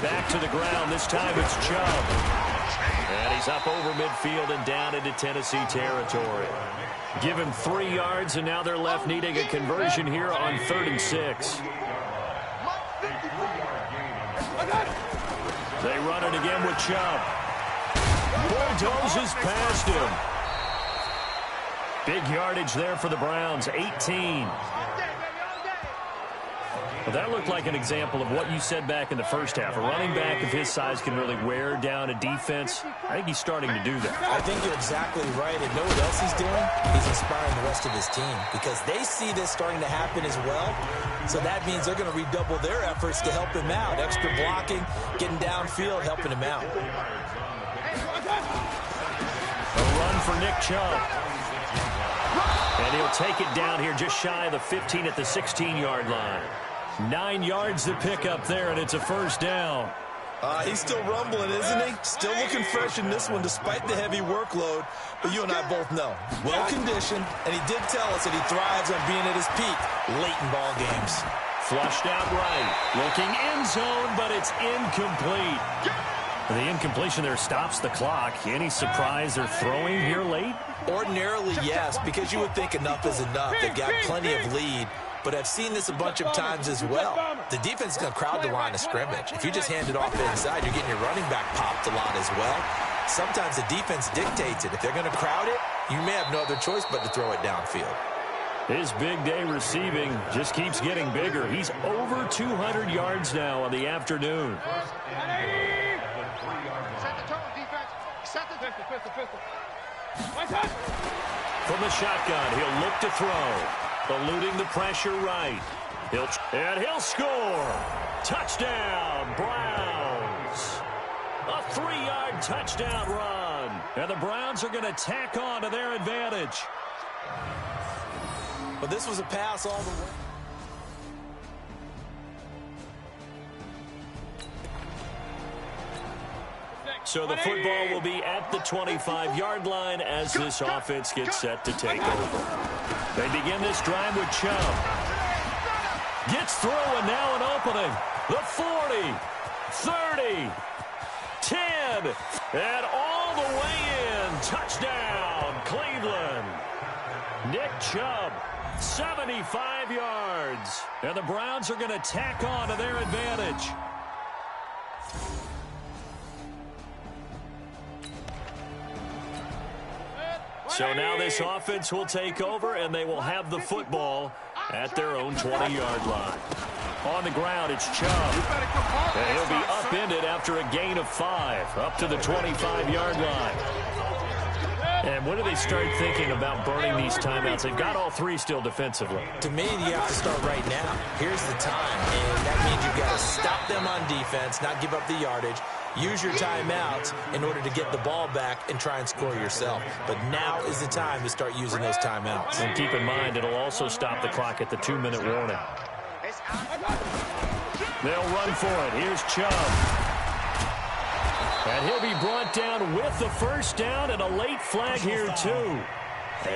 Back to the ground. This time it's Chubb. And he's up over midfield and down into Tennessee territory. Give him 3 yards, and now they're left needing a conversion here on 3rd and 6. They run it again with Chubb. Bulldozes past him. Big yardage there for the Browns, 18. Well, that looked like an example of what you said back in the first half. A running back of his size can really wear down a defense. I think he's starting to do that. I think you're exactly right. And know what else he's doing? He's inspiring the rest of his team because they see this starting to happen as well. So that means they're going to redouble their efforts to help him out. Extra blocking, getting downfield, helping him out. A run for Nick Chubb. And he'll take it down here just shy of the 15 at the 16-yard line. 9 yards to pick up there, and it's a 1st down. He's still rumbling, isn't he? Still looking fresh in this one despite the heavy workload. But you and I both know, well-conditioned, and he did tell us that he thrives on being at his peak late in ball games. Flushed out right. Looking end zone, but it's incomplete. The incompletion there stops the clock. Any surprise they're throwing here late? Ordinarily, yes, because you would think enough is enough. They've got plenty of lead. But I've seen this a bunch of times as well. The defense is going to crowd the line of scrimmage. If you just hand it off inside, you're getting your running back popped a lot as well. Sometimes the defense dictates it. If they're going to crowd it, you may have no other choice but to throw it downfield. His big day receiving just keeps getting bigger. He's over 200 yards now on the afternoon. From the shotgun, he'll look to throw. Eluding the pressure right. He'll score. Touchdown, Browns. A 3-yard touchdown run. And the Browns are going to tack on to their advantage. But this was a pass all the way. So the football will be at the 25-yard line as this offense gets set to take over. They begin this drive with Chubb. Gets through, and now an opening. The 40, 30, 10, and all the way in. Touchdown, Cleveland. Nick Chubb, 75 yards. And the Browns are going to tack on to their advantage. So now this offense will take over, and they will have the football at their own 20-yard line. On the ground, it's Chubb. And he'll be upended after a gain of 5, up to the 25-yard line. And when do they start thinking about burning these timeouts? They've got all three still defensively. To me, you have to start right now. Here's the time, and that means you've got to stop them on defense, not give up the yardage, use your timeouts in order to get the ball back and try and score yourself. But now is the time to start using those timeouts. And keep in mind, it'll also stop the clock at the 2-minute warning. They'll run for it. Here's Chubb. And he'll be brought down with the first down and a late flag here, too.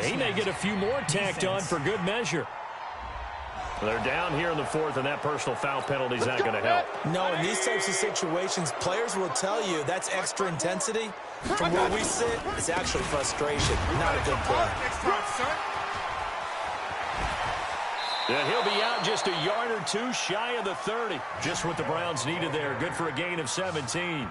He may get a few more tacked on for good measure. They're down here in the fourth, and that personal foul penalty is not going to help. No, in these types of situations, players will tell you that's extra intensity. From where we sit, it's actually frustration, not a good play. And he'll be out just a yard or two shy of the 30. Just what the Browns needed there. Good for a gain of 17.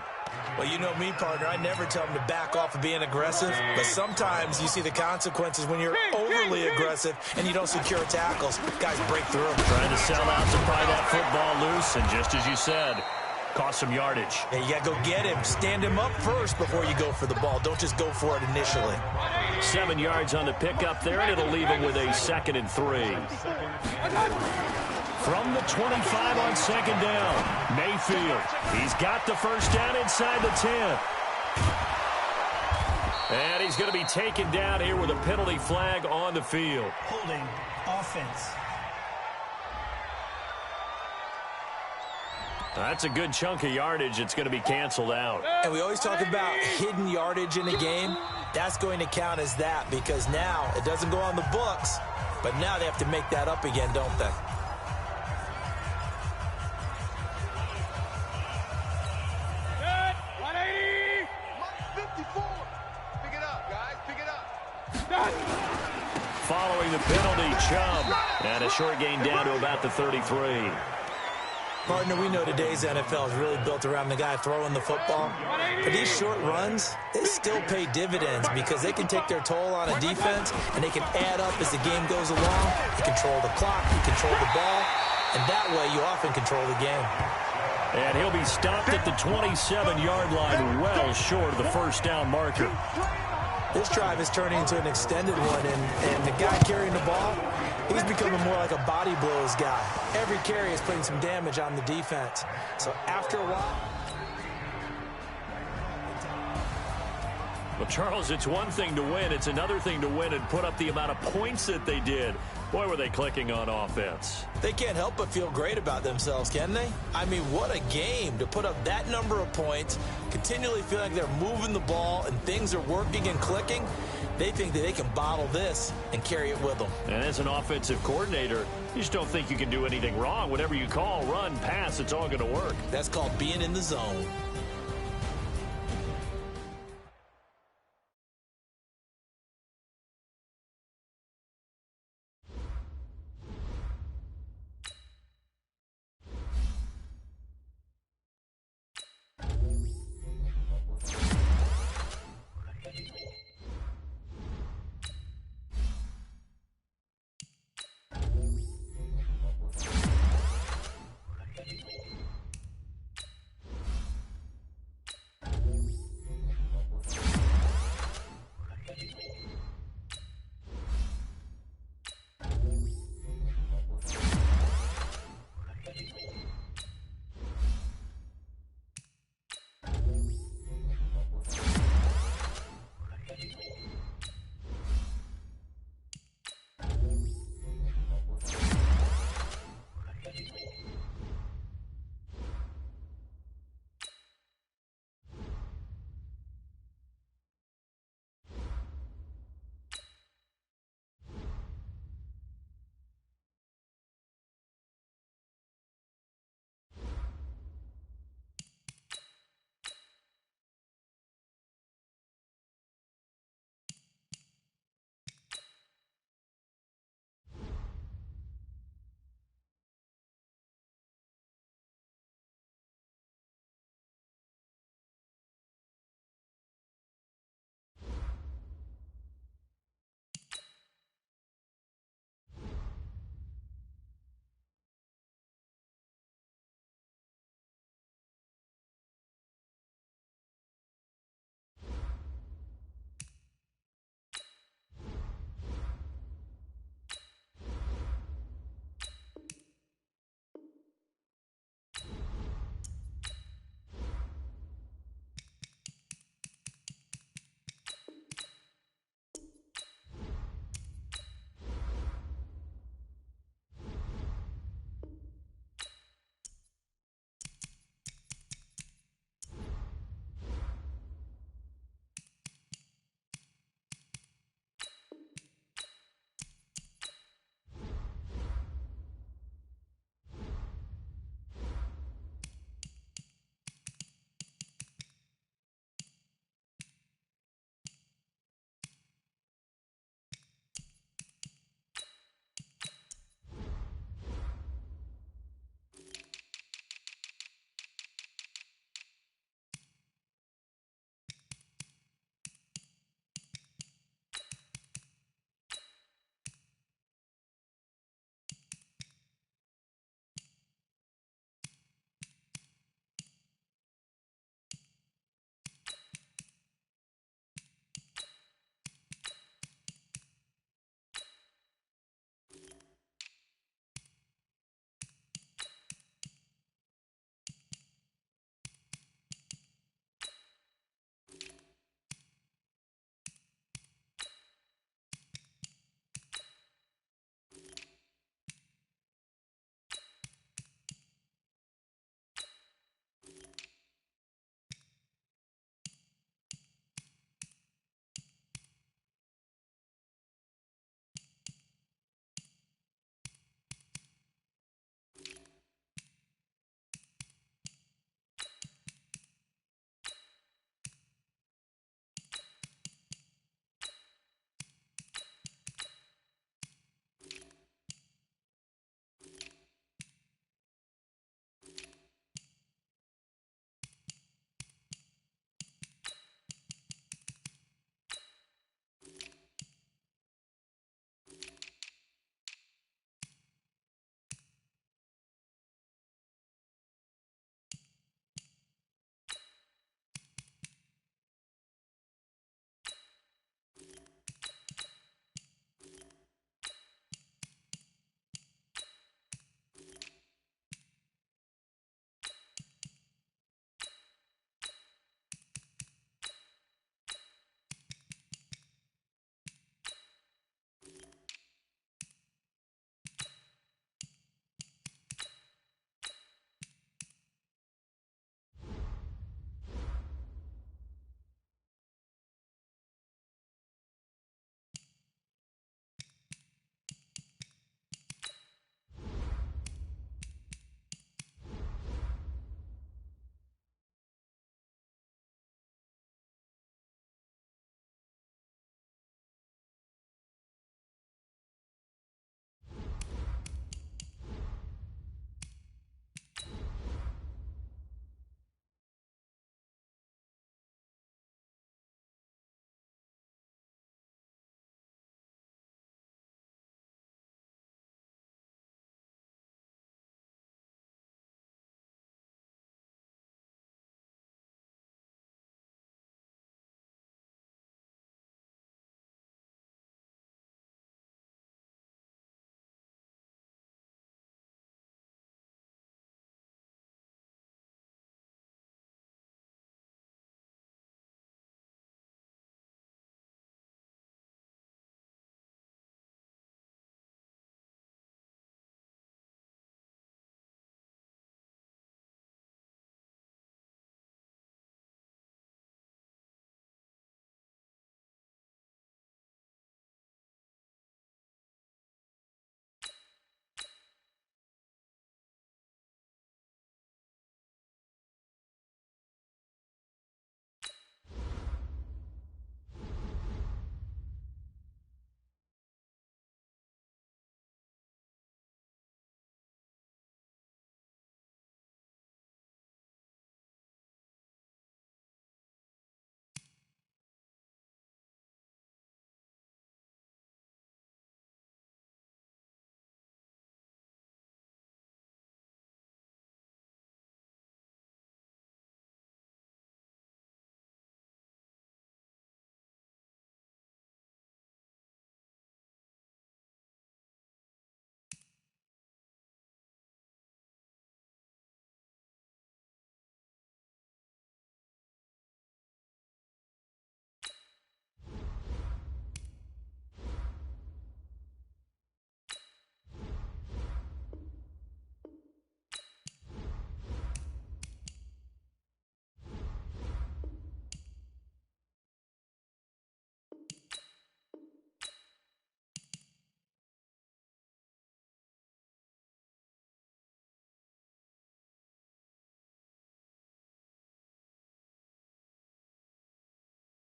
Well, you know me, partner. I never tell them to back off of being aggressive. But sometimes you see the consequences when you're overly aggressive and you don't secure tackles. Guys break through. Trying to sell out to pry that football loose. And just as you said, cost some yardage. Yeah, you got to go get him. Stand him up first before you go for the ball. Don't just go for it initially. 7 yards on the pickup there, and it'll leave him with a 2nd and 3. From the 25 on 2nd down, Mayfield. He's got the first down inside the 10. And he's going to be taken down here with a penalty flag on the field. Holding offense. That's a good chunk of yardage. It's going to be canceled out. And we always talk about hidden yardage in a game. That's going to count as that because now it doesn't go on the books, but now they have to make that up again, don't they? Following the penalty, Chubb. And a short gain down to about the 33. Partner, we know today's NFL is really built around the guy throwing the football. But these short runs, they still pay dividends because they can take their toll on a defense and they can add up as the game goes along. You control the clock, you control the ball, and that way you often control the game. And he'll be stopped at the 27-yard line, well short of the first down marker. This drive is turning into an extended one, and the guy carrying the ball, he's becoming more like a body blows guy. Every carry is putting some damage on the defense. So after a while... Well, Charles, it's one thing to win. It's another thing to win and put up the amount of points that they did. Boy, were they clicking on offense. They can't help but feel great about themselves, can they? I mean, what a game to put up that number of points, continually feel like they're moving the ball and things are working and clicking. They think that they can bottle this and carry it with them. And as an offensive coordinator, you just don't think you can do anything wrong. Whatever you call, run, pass, it's all going to work. That's called being in the zone.